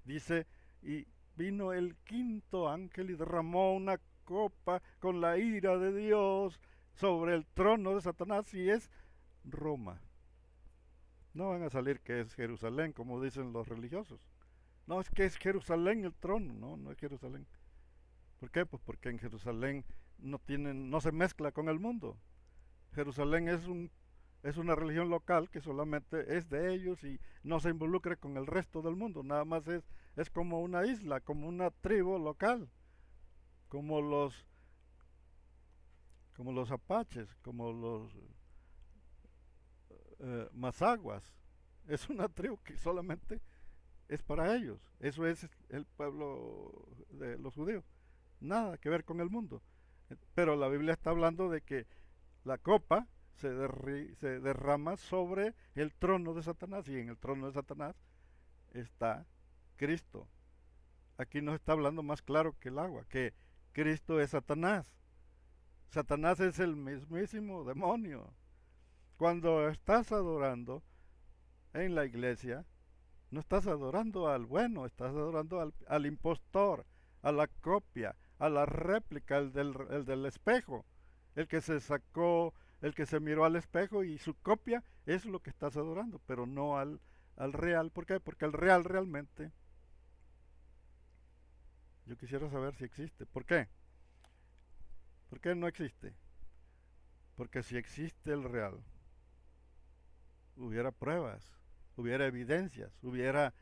Dice, y vino el quinto ángel y derramó una copa con la ira de Dios sobre el trono de Satanás y es Roma. No van a salir que es Jerusalén, como dicen los religiosos. No, es que es Jerusalén el trono. No, no es Jerusalén. ¿Por qué? Pues porque en Jerusalén no se mezcla con el mundo. Jerusalén es una religión local que solamente es de ellos y no se involucra con el resto del mundo. Nada más es como una isla, como una tribu local, como como los apaches, como los mazaguas. Es una tribu que solamente es para ellos. Eso es el pueblo de los judíos. Nada que ver con el mundo. Pero la Biblia está hablando de que la copa se derrama sobre el trono de Satanás y en el trono de Satanás está Cristo. Aquí nos está hablando más claro que el agua, que Cristo es Satanás. Satanás es el mismísimo demonio. Cuando estás adorando en la iglesia, no estás adorando al bueno, estás adorando al impostor, a la copia, a la réplica, el del espejo, el que se sacó, el que se miró al espejo y su copia es lo que estás adorando, pero no al real. ¿Por qué? Porque el real realmente, yo quisiera saber si existe. ¿Por qué? ¿Por qué no existe? Porque si existe el real, hubiera pruebas, hubiera evidencias, hubiera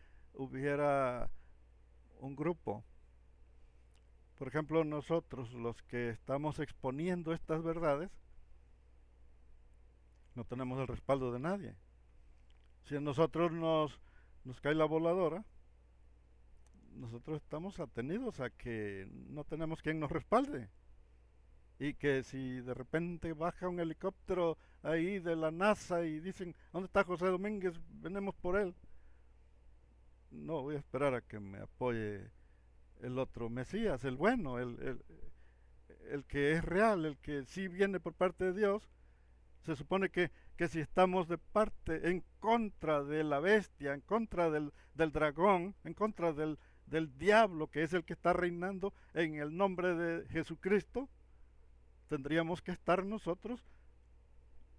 un grupo. Por ejemplo, nosotros los que estamos exponiendo estas verdades, no tenemos el respaldo de nadie. Si a nosotros nos cae la voladora, nosotros estamos atenidos a que no tenemos quien nos respalde. Y que si de repente baja un helicóptero ahí de la NASA y dicen, ¿dónde está José Domínguez? Venimos por él. No, voy a esperar a que me apoye el otro Mesías, el bueno, el que es real, el que sí viene por parte de Dios. Se supone que si estamos de parte en contra de la bestia, en contra del dragón, en contra del diablo, que es el que está reinando en el nombre de Jesucristo, tendríamos que estar nosotros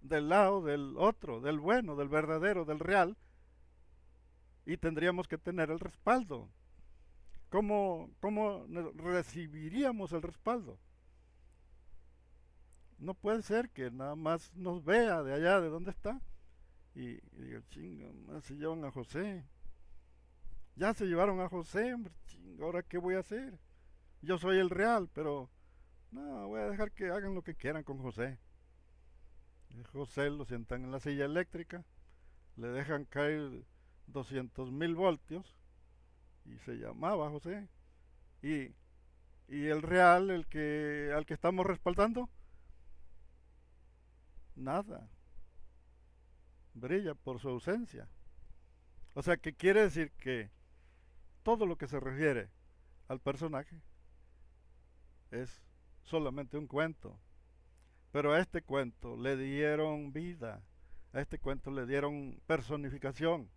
del lado del otro, del bueno, del verdadero, del real, y tendríamos que tener el respaldo. ¿Cómo recibiríamos el respaldo? No puede ser que nada más nos vea de allá, de donde está, y diga, chinga, más se llevan a José. Ya se llevaron a José, hombre, chinga, ¿ahora qué voy a hacer? Yo soy el real, pero no, voy a dejar que hagan lo que quieran con José. José lo sientan en la silla eléctrica, le dejan caer 200.000 voltios y se llamaba José. Y, y el real, al que estamos respaldando, nada, brilla por su ausencia. O sea, que quiere decir que todo lo que se refiere al personaje es solamente un cuento. Pero a este cuento le dieron vida, a este cuento le dieron personificación.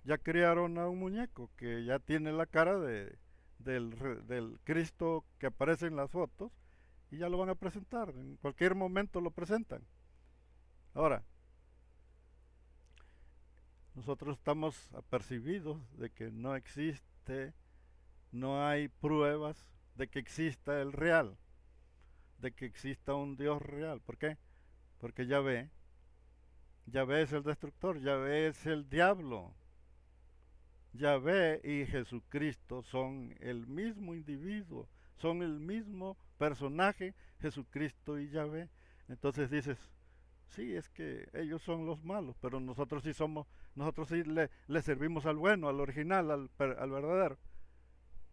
Ya crearon a un muñeco que ya tiene la cara del Cristo que aparece en las fotos y ya lo van a presentar. En cualquier momento lo presentan. Ahora, nosotros estamos apercibidos de que no existe, no hay pruebas de que exista el real, de que exista un Dios real. ¿Por qué? Porque Yahvé es el destructor, Yahvé es el diablo. Yahvé y Jesucristo son el mismo individuo, son el mismo personaje, Jesucristo y Yahvé. Entonces dices, sí, es que ellos son los malos, pero nosotros sí le servimos al bueno, al original, al verdadero.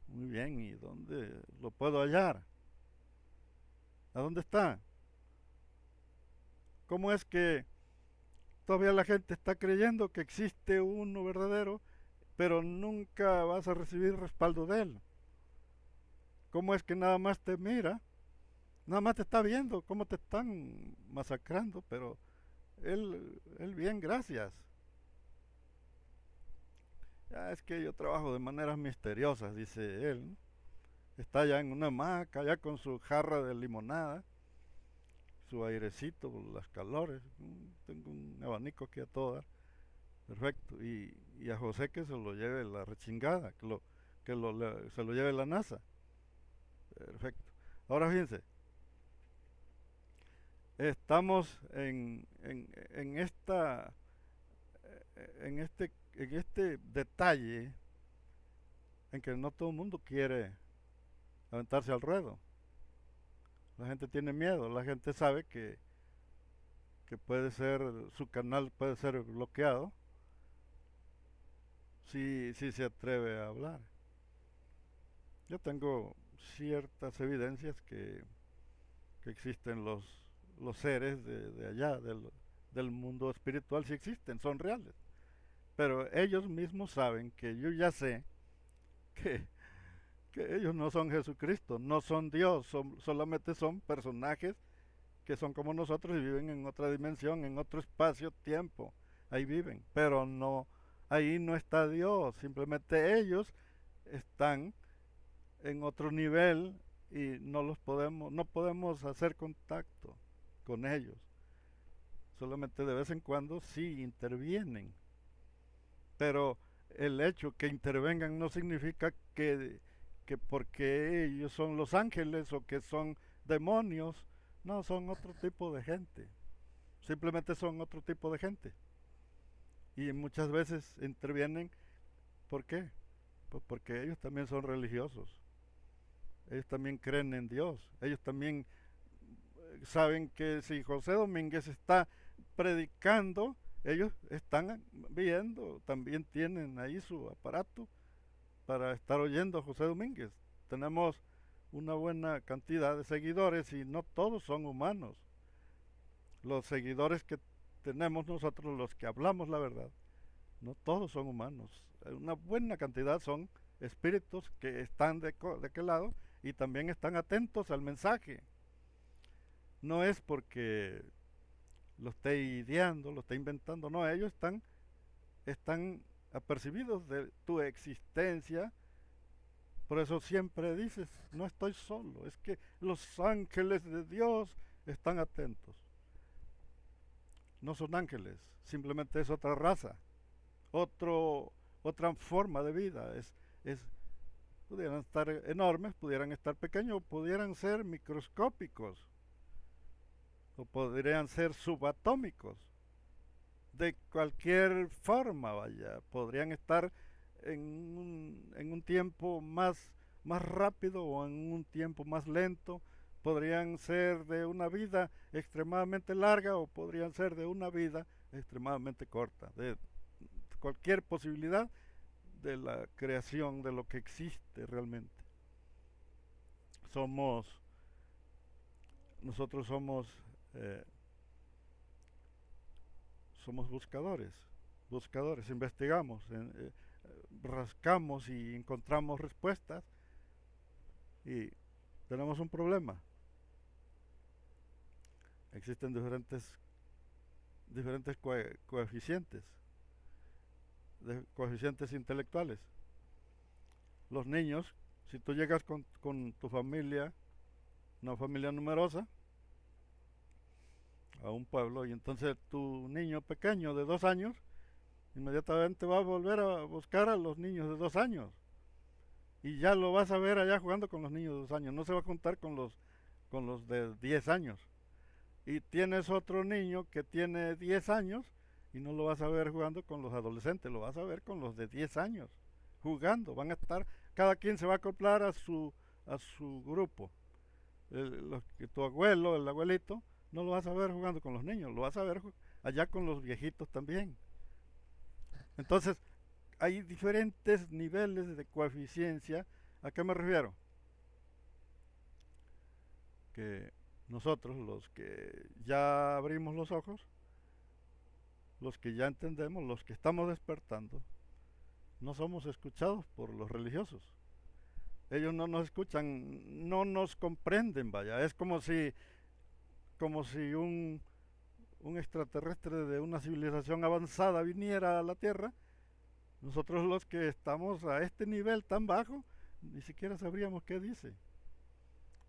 Muy bien, ¿y dónde lo puedo hallar? ¿A dónde está? ¿Cómo es que todavía la gente está creyendo que existe uno verdadero, pero nunca vas a recibir respaldo de él? ¿Cómo es que nada más te mira? Nada más te está viendo cómo te están masacrando, pero él bien, gracias. Ya es que yo trabajo de maneras misteriosas, dice él, ¿no? Está ya en una hamaca, ya con su jarra de limonada, su airecito, las calores. Tengo un abanico aquí a todo dar. Perfecto. Y a José que se lo lleve la rechingada, se lo lleve la NASA. Perfecto. Ahora fíjense, estamos en este detalle en que no todo el mundo quiere aventarse al ruedo. La gente tiene miedo, la gente sabe que puede ser, su canal puede ser bloqueado si se atreve a hablar. Yo tengo ciertas evidencias que existen los seres de allá, del mundo espiritual, si existen, son reales. Pero ellos mismos saben que yo ya sé que, que ellos no son Jesucristo, no son Dios, solamente son personajes que son como nosotros y viven en otra dimensión, en otro espacio-tiempo. Ahí viven, pero no, ahí no está Dios, simplemente ellos están en otro nivel y no podemos hacer contacto con ellos. Solamente de vez en cuando sí intervienen, pero el hecho que intervengan no significa que porque ellos son los ángeles o que son demonios, no, son otro tipo de gente. Simplemente son otro tipo de gente. Y muchas veces intervienen, ¿por qué? Pues porque ellos también son religiosos. Ellos también creen en Dios. Ellos también saben que si José Domínguez está predicando, ellos están viendo, también tienen ahí su aparato para estar oyendo a José Domínguez. Tenemos una buena cantidad de seguidores y no todos son humanos. Los seguidores que tenemos nosotros, los que hablamos la verdad, no todos son humanos. Una buena cantidad son espíritus que están de aquel lado y también están atentos al mensaje. No es porque lo esté ideando, lo esté inventando, no, ellos están apercibidos de tu existencia. Por eso siempre dices, no estoy solo, es que los ángeles de Dios están atentos. no son ángeles, simplemente es otra raza, otro, otra forma de vida. Pudieran estar enormes, pudieran estar pequeños, pudieran ser microscópicos, o podrían ser subatómicos, de cualquier forma, vaya, podrían estar en un tiempo más rápido o en un tiempo más lento, podrían ser de una vida extremadamente larga o podrían ser de una vida extremadamente corta, de cualquier posibilidad de la creación de lo que existe realmente. Somos, nosotros eh, somos buscadores, investigamos, rascamos y encontramos respuestas y tenemos un problema. Existen diferentes coeficientes, coeficientes intelectuales. Los niños, si tú llegas con tu familia, una familia numerosa, a un pueblo, y entonces tu niño pequeño de 2 años inmediatamente va a volver a buscar a los niños de 2 años y ya lo vas a ver allá jugando con los niños de 2 años, no se va a contar con los de 10 años. Y tienes otro niño que tiene 10 años y no lo vas a ver jugando con los adolescentes, lo vas a ver con los de 10 años jugando. Van a estar, cada quien se va a acoplar a su grupo. Tu abuelo, el abuelito, no lo vas a ver jugando con los niños, lo vas a ver allá con los viejitos también. Entonces, hay diferentes niveles de coeficiencia. ¿A qué me refiero? Que nosotros, los que ya abrimos los ojos, los que ya entendemos, los que estamos despertando, no somos escuchados por los religiosos. Ellos no nos escuchan, no nos comprenden, vaya. Es como si un extraterrestre de una civilización avanzada viniera a la Tierra. Nosotros los que estamos a este nivel tan bajo, ni siquiera sabríamos qué dice,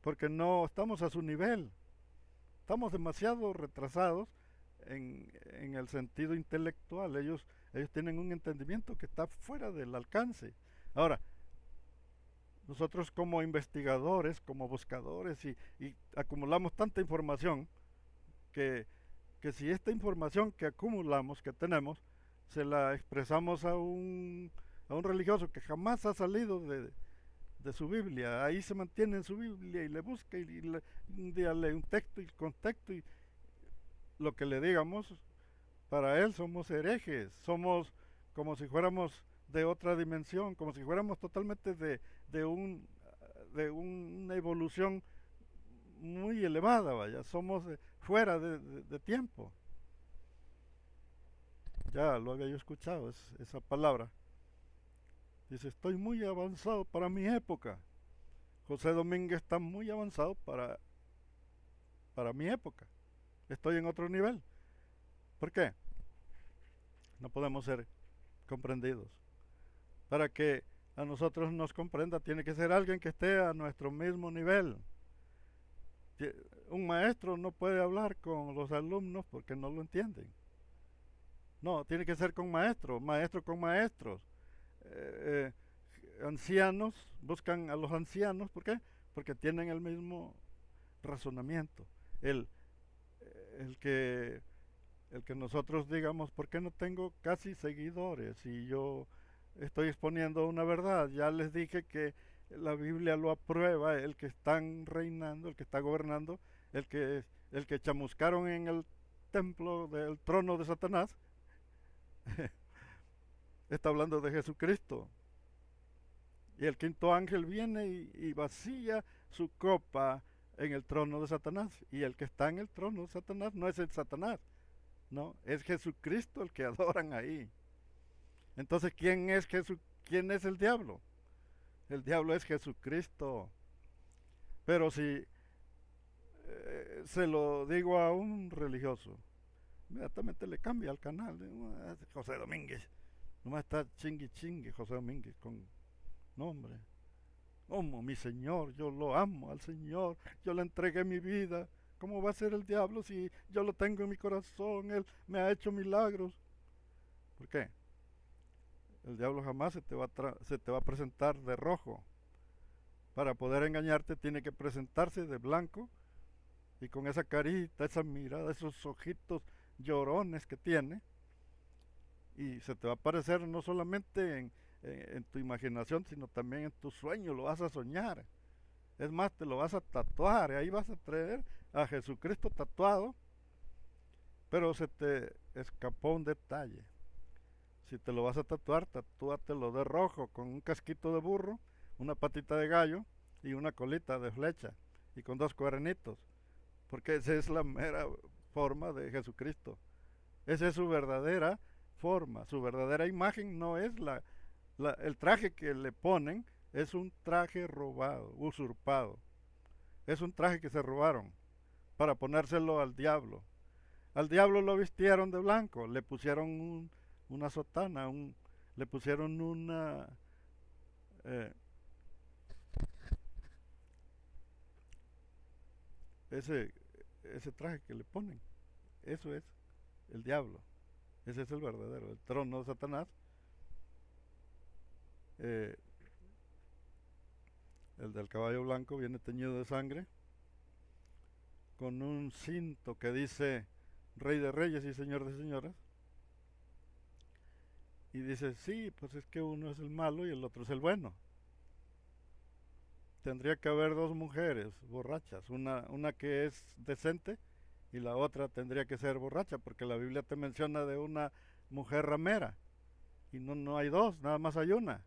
porque no estamos a su nivel. Estamos demasiado retrasados en el sentido intelectual. Ellos tienen un entendimiento que está fuera del alcance. Ahora, nosotros como investigadores, como buscadores, y acumulamos tanta información que, que si esta información que acumulamos, que tenemos, se la expresamos a un religioso que jamás ha salido de su Biblia, ahí se mantiene en su Biblia y le busca un día lee un texto y contexto y lo que le digamos, para él somos herejes, somos como si fuéramos de otra dimensión, como si fuéramos totalmente de, un, de una evolución muy elevada, vaya, somos fuera de tiempo. Ya lo había yo escuchado, esa palabra. Dice, estoy muy avanzado para mi época. José Domínguez está muy avanzado para mi época. Estoy en otro nivel. ¿Por qué? No podemos ser comprendidos. Para que a nosotros nos comprenda, tiene que ser alguien que esté a nuestro mismo nivel. Un maestro no puede hablar con los alumnos porque no lo entienden. No, tiene que ser con maestros, maestros con maestros. Eh, Ancianos buscan a los ancianos, ¿por qué? Porque tienen el mismo razonamiento. El, el que el que nosotros digamos, ¿por qué no tengo casi seguidores? Y yo estoy exponiendo una verdad. Ya les dije que la Biblia lo aprueba, el que están reinando, el que está gobernando, el que chamuscaron en el templo del trono de Satanás, está hablando de Jesucristo. Y el quinto ángel viene y vacía su copa en el trono de Satanás. Y el que está en el trono de Satanás no es el Satanás, no, es Jesucristo el que adoran ahí. Entonces, ¿quién es el diablo? El diablo es Jesucristo. Pero si se lo digo a un religioso, inmediatamente le cambia al canal. José Domínguez. Nomás está chingui chingui José Domínguez con nombre. Mi Señor, yo lo amo al Señor, yo le entregué mi vida. ¿Cómo va a ser el diablo si yo lo tengo en mi corazón? Él me ha hecho milagros. ¿Por qué? El diablo jamás se te va a presentar de rojo. Para poder engañarte tiene que presentarse de blanco y con esa carita, esa mirada, esos ojitos llorones que tiene. Y se te va a aparecer no solamente en tu imaginación, sino también en tu sueño, lo vas a soñar. Es más, te lo vas a tatuar, y ahí vas a traer a Jesucristo tatuado, pero se te escapó un detalle. Si te lo vas a tatuar, tatúatelo de rojo, con un casquito de burro, una patita de gallo y una colita de flecha, y con dos cuernitos, porque esa es la mera forma de Jesucristo. Esa es su verdadera forma, su verdadera imagen no es el traje que le ponen, es un traje robado, usurpado. Es un traje que se robaron para ponérselo al diablo. Al diablo lo vistieron de blanco, le pusieron una sotana, le pusieron eh, ese, ese traje que le ponen. Eso es el diablo. Ese es el verdadero, el trono de Satanás. Eh, el del caballo blanco viene teñido de sangre, con un cinto que dice Rey de Reyes y Señor de Señoras. Y dice, sí, pues es que uno es el malo y el otro es el bueno. Tendría que haber dos mujeres borrachas, una que es decente y la otra tendría que ser borracha, porque la Biblia te menciona de una mujer ramera y no hay dos, nada más hay una.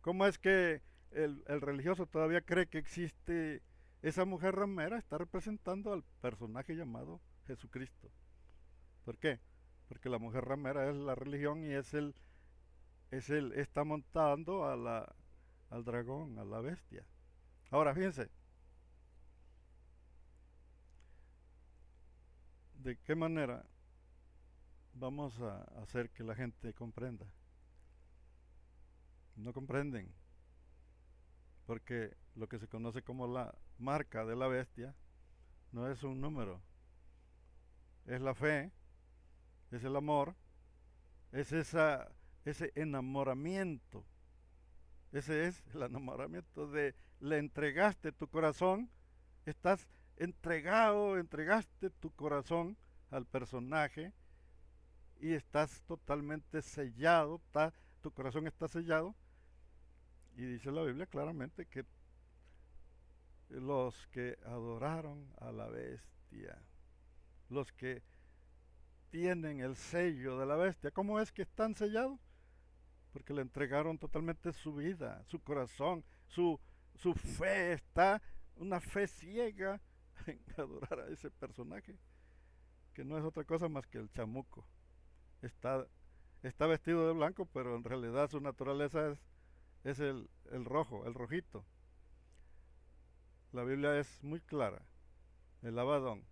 ¿Cómo es que el religioso todavía cree que existe esa mujer ramera? Está representando al personaje llamado Jesucristo. ¿Por qué? Porque la mujer ramera es la religión y está montando al dragón, a la bestia. Ahora fíjense, ¿de qué manera vamos a hacer que la gente comprenda? No comprenden, porque lo que se conoce como la marca de la bestia no es un número, es la fe, es el amor, es ese enamoramiento. Ese es el enamoramiento de le entregaste tu corazón, estás entregado, entregaste tu corazón al personaje y estás totalmente sellado, tu corazón está sellado. Y dice la Biblia claramente que los que adoraron a la bestia, los que tienen el sello de la bestia, ¿cómo es que están sellados? Porque le entregaron totalmente su vida, su corazón, su fe, está una fe ciega en adorar a ese personaje, que no es otra cosa más que el chamuco. Está, está vestido de blanco, pero en realidad su naturaleza es el rojo, el rojito. La Biblia es muy clara. El Abadón,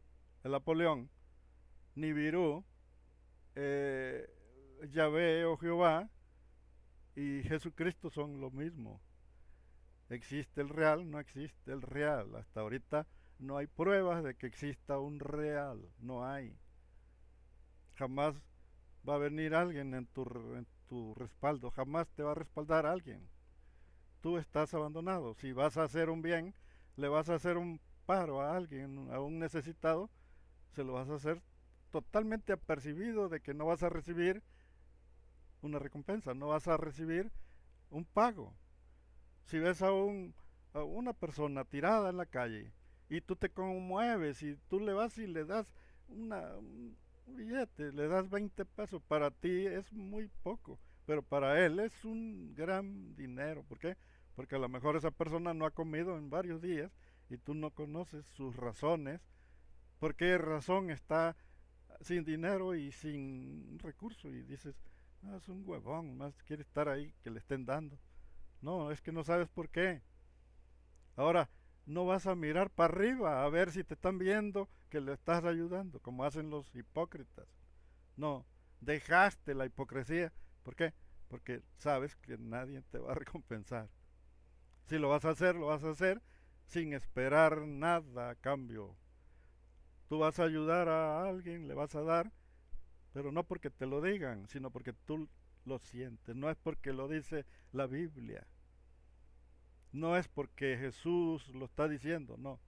el Apoleón, Nibiru, eh, Yahvé o Jehová y Jesucristo son lo mismo. ¿Existe el real? No existe el real. Hasta ahorita no hay pruebas de que exista un real. No hay. Jamás va a venir alguien en tu respaldo. Jamás te va a respaldar alguien. Tú estás abandonado. Si vas a hacer un bien, le vas a hacer un paro a alguien, a un necesitado, se lo vas a hacer totalmente apercibido de que no vas a recibir una recompensa, no vas a recibir un pago. Si ves a una persona tirada en la calle y tú te conmueves y tú le vas y le das un billete, le das 20 pesos, para ti es muy poco, pero para él es un gran dinero. ¿Por qué? Porque a lo mejor esa persona no ha comido en varios días y tú no conoces sus razones. ¿Por qué razón está sin dinero y sin recursos? Y dices, ah, es un huevón, más quiere estar ahí que le estén dando. No, es que no sabes por qué. Ahora, no vas a mirar para arriba a ver si te están viendo que le estás ayudando, como hacen los hipócritas. No, dejaste la hipocresía. ¿Por qué? Porque sabes que nadie te va a recompensar. Si lo vas a hacer, lo vas a hacer sin esperar nada a cambio. Tú vas a ayudar a alguien, le vas a dar, pero no porque te lo digan, sino porque tú lo sientes. No es porque lo dice la Biblia. No es porque Jesús lo está diciendo, no.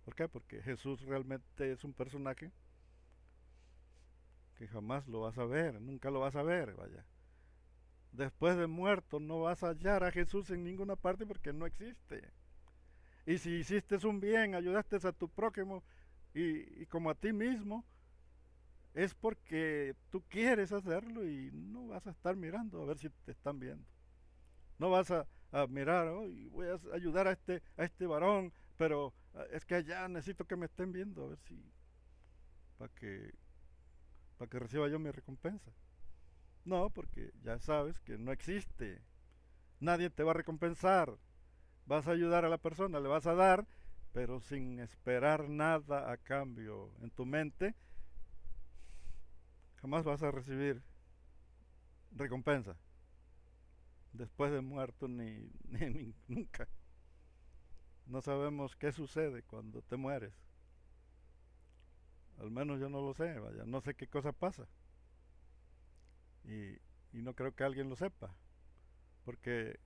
¿Por qué? Porque Jesús realmente es un personaje que jamás lo vas a ver, nunca lo vas a ver, vaya. Después de muerto no vas a hallar a Jesús en ninguna parte porque no existe. Y si hiciste un bien, ayudaste a tu prójimo y como a ti mismo, es porque tú quieres hacerlo y no vas a estar mirando a ver si te están viendo. No vas a mirar, oh, voy a ayudar a este varón, pero es que allá necesito que me estén viendo a ver si, para que, para que reciba yo mi recompensa. No, porque ya sabes que no existe. Nadie te va a recompensar. Vas a ayudar a la persona, le vas a dar, pero sin esperar nada a cambio. En tu mente jamás vas a recibir recompensa. Después de muerto ni nunca. No sabemos qué sucede cuando te mueres. Al menos yo no lo sé, vaya, no sé qué cosa pasa. Y, y no creo que alguien lo sepa, porque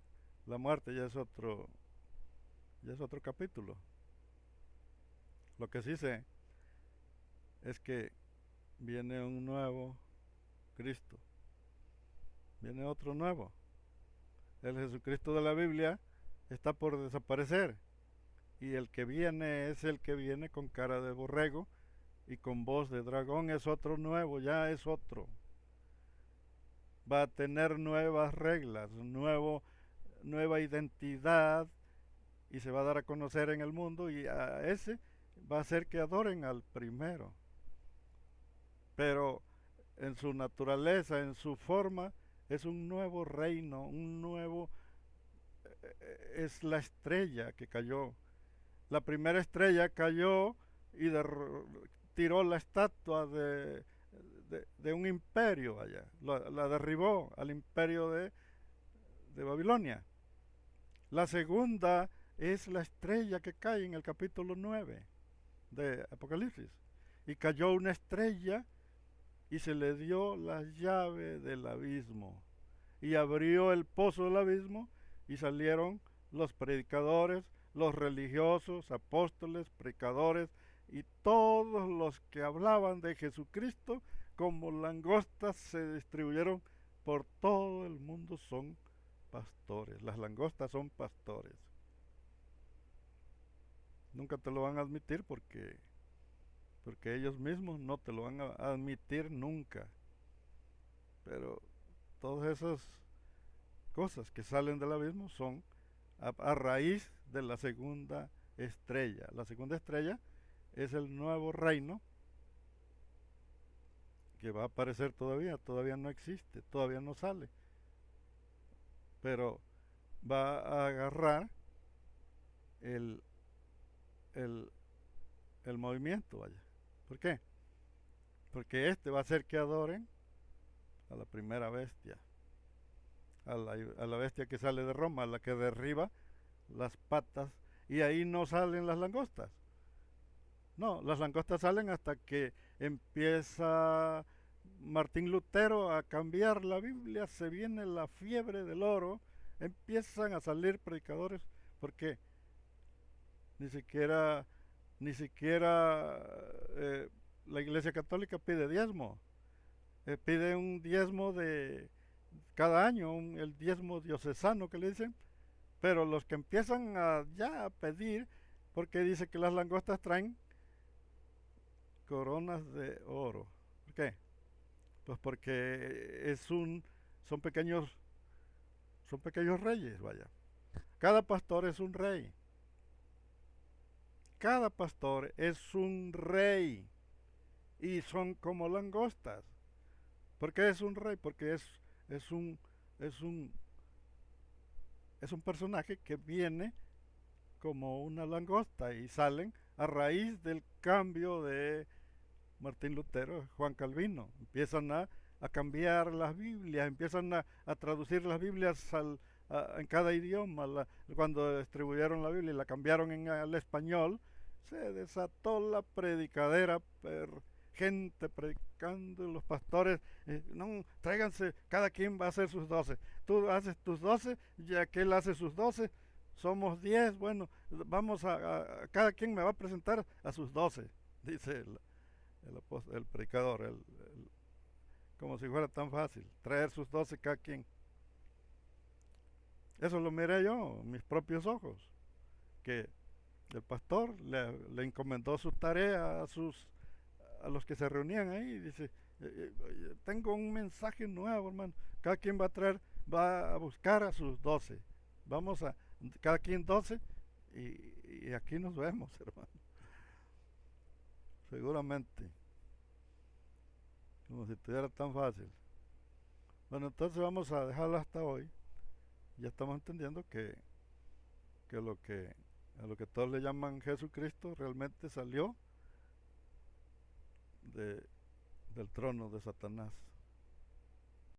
la muerte ya es otro capítulo. Lo que sí sé es que viene un nuevo Cristo, viene otro nuevo. El Jesucristo de la Biblia está por desaparecer y el que viene es el que viene con cara de borrego y con voz de dragón, es otro nuevo, ya es otro. Va a tener nuevas reglas, nueva identidad y se va a dar a conocer en el mundo y a ese va a hacer que adoren al primero. Pero en su naturaleza, en su forma, es un nuevo reino, es la estrella que cayó. La primera estrella cayó y tiró la estatua de un imperio allá, la derribó al imperio de Babilonia. La segunda es la estrella que cae en el capítulo 9 de Apocalipsis. Y cayó una estrella y se le dio la llave del abismo. Y abrió el pozo del abismo y salieron los predicadores, los religiosos, apóstoles, predicadores y todos los que hablaban de Jesucristo como langostas se distribuyeron por todo el mundo. Son pastores, las langostas son pastores. Nunca te lo van a admitir porque ellos mismos no te lo van a admitir nunca. Pero todas esas cosas que salen del abismo son a raíz de la segunda estrella. La segunda estrella es el nuevo reino que va a aparecer todavía no existe, todavía no sale, pero va a agarrar el, el, el movimiento, vaya. ¿Por qué? Porque este va a hacer que adoren a la primera bestia, a la bestia que sale de Roma, a la que derriba las patas, y ahí no salen las langostas. No, las langostas salen hasta que empieza Martín Lutero a cambiar la Biblia, se viene la fiebre del oro, empiezan a salir predicadores, porque ni siquiera, ni siquiera la Iglesia Católica pide diezmo, pide un diezmo de cada año, el diezmo diocesano que le dicen, pero los que empiezan ya a pedir, porque dice que las langostas traen coronas de oro. ¿Por qué? Pues porque son pequeños, son pequeños reyes, vaya. Cada pastor es un rey. Cada pastor es un rey. Y son como langostas. ¿Por qué es un rey? Porque es un, es un, es un personaje que viene como una langosta y salen a raíz del cambio de Martín Lutero, Juan Calvino. Empiezan a cambiar las Biblias, empiezan a traducir las Biblias en cada idioma. Cuando distribuyeron la Biblia y la cambiaron al español, Se desató la predicadera, gente predicando, y los pastores, no, tráiganse, cada quien va a hacer sus 12. Tú haces tus 12, y aquel hace sus 12, somos 10, bueno, vamos cada quien me va a presentar a sus 12, dice el predicador, como si fuera tan fácil, traer sus 12 cada quien. Eso lo miré yo, mis propios ojos, que el pastor le encomendó su tarea a los que se reunían ahí. Dice, tengo un mensaje nuevo, hermano. Cada quien va a buscar a sus 12. Vamos a, cada quien 12 y aquí nos vemos, hermano. Seguramente, como si estuviera tan fácil. Bueno, entonces vamos a dejarlo hasta hoy. Ya estamos entendiendo que a lo que todos le llaman Jesucristo realmente salió de, del trono de Satanás.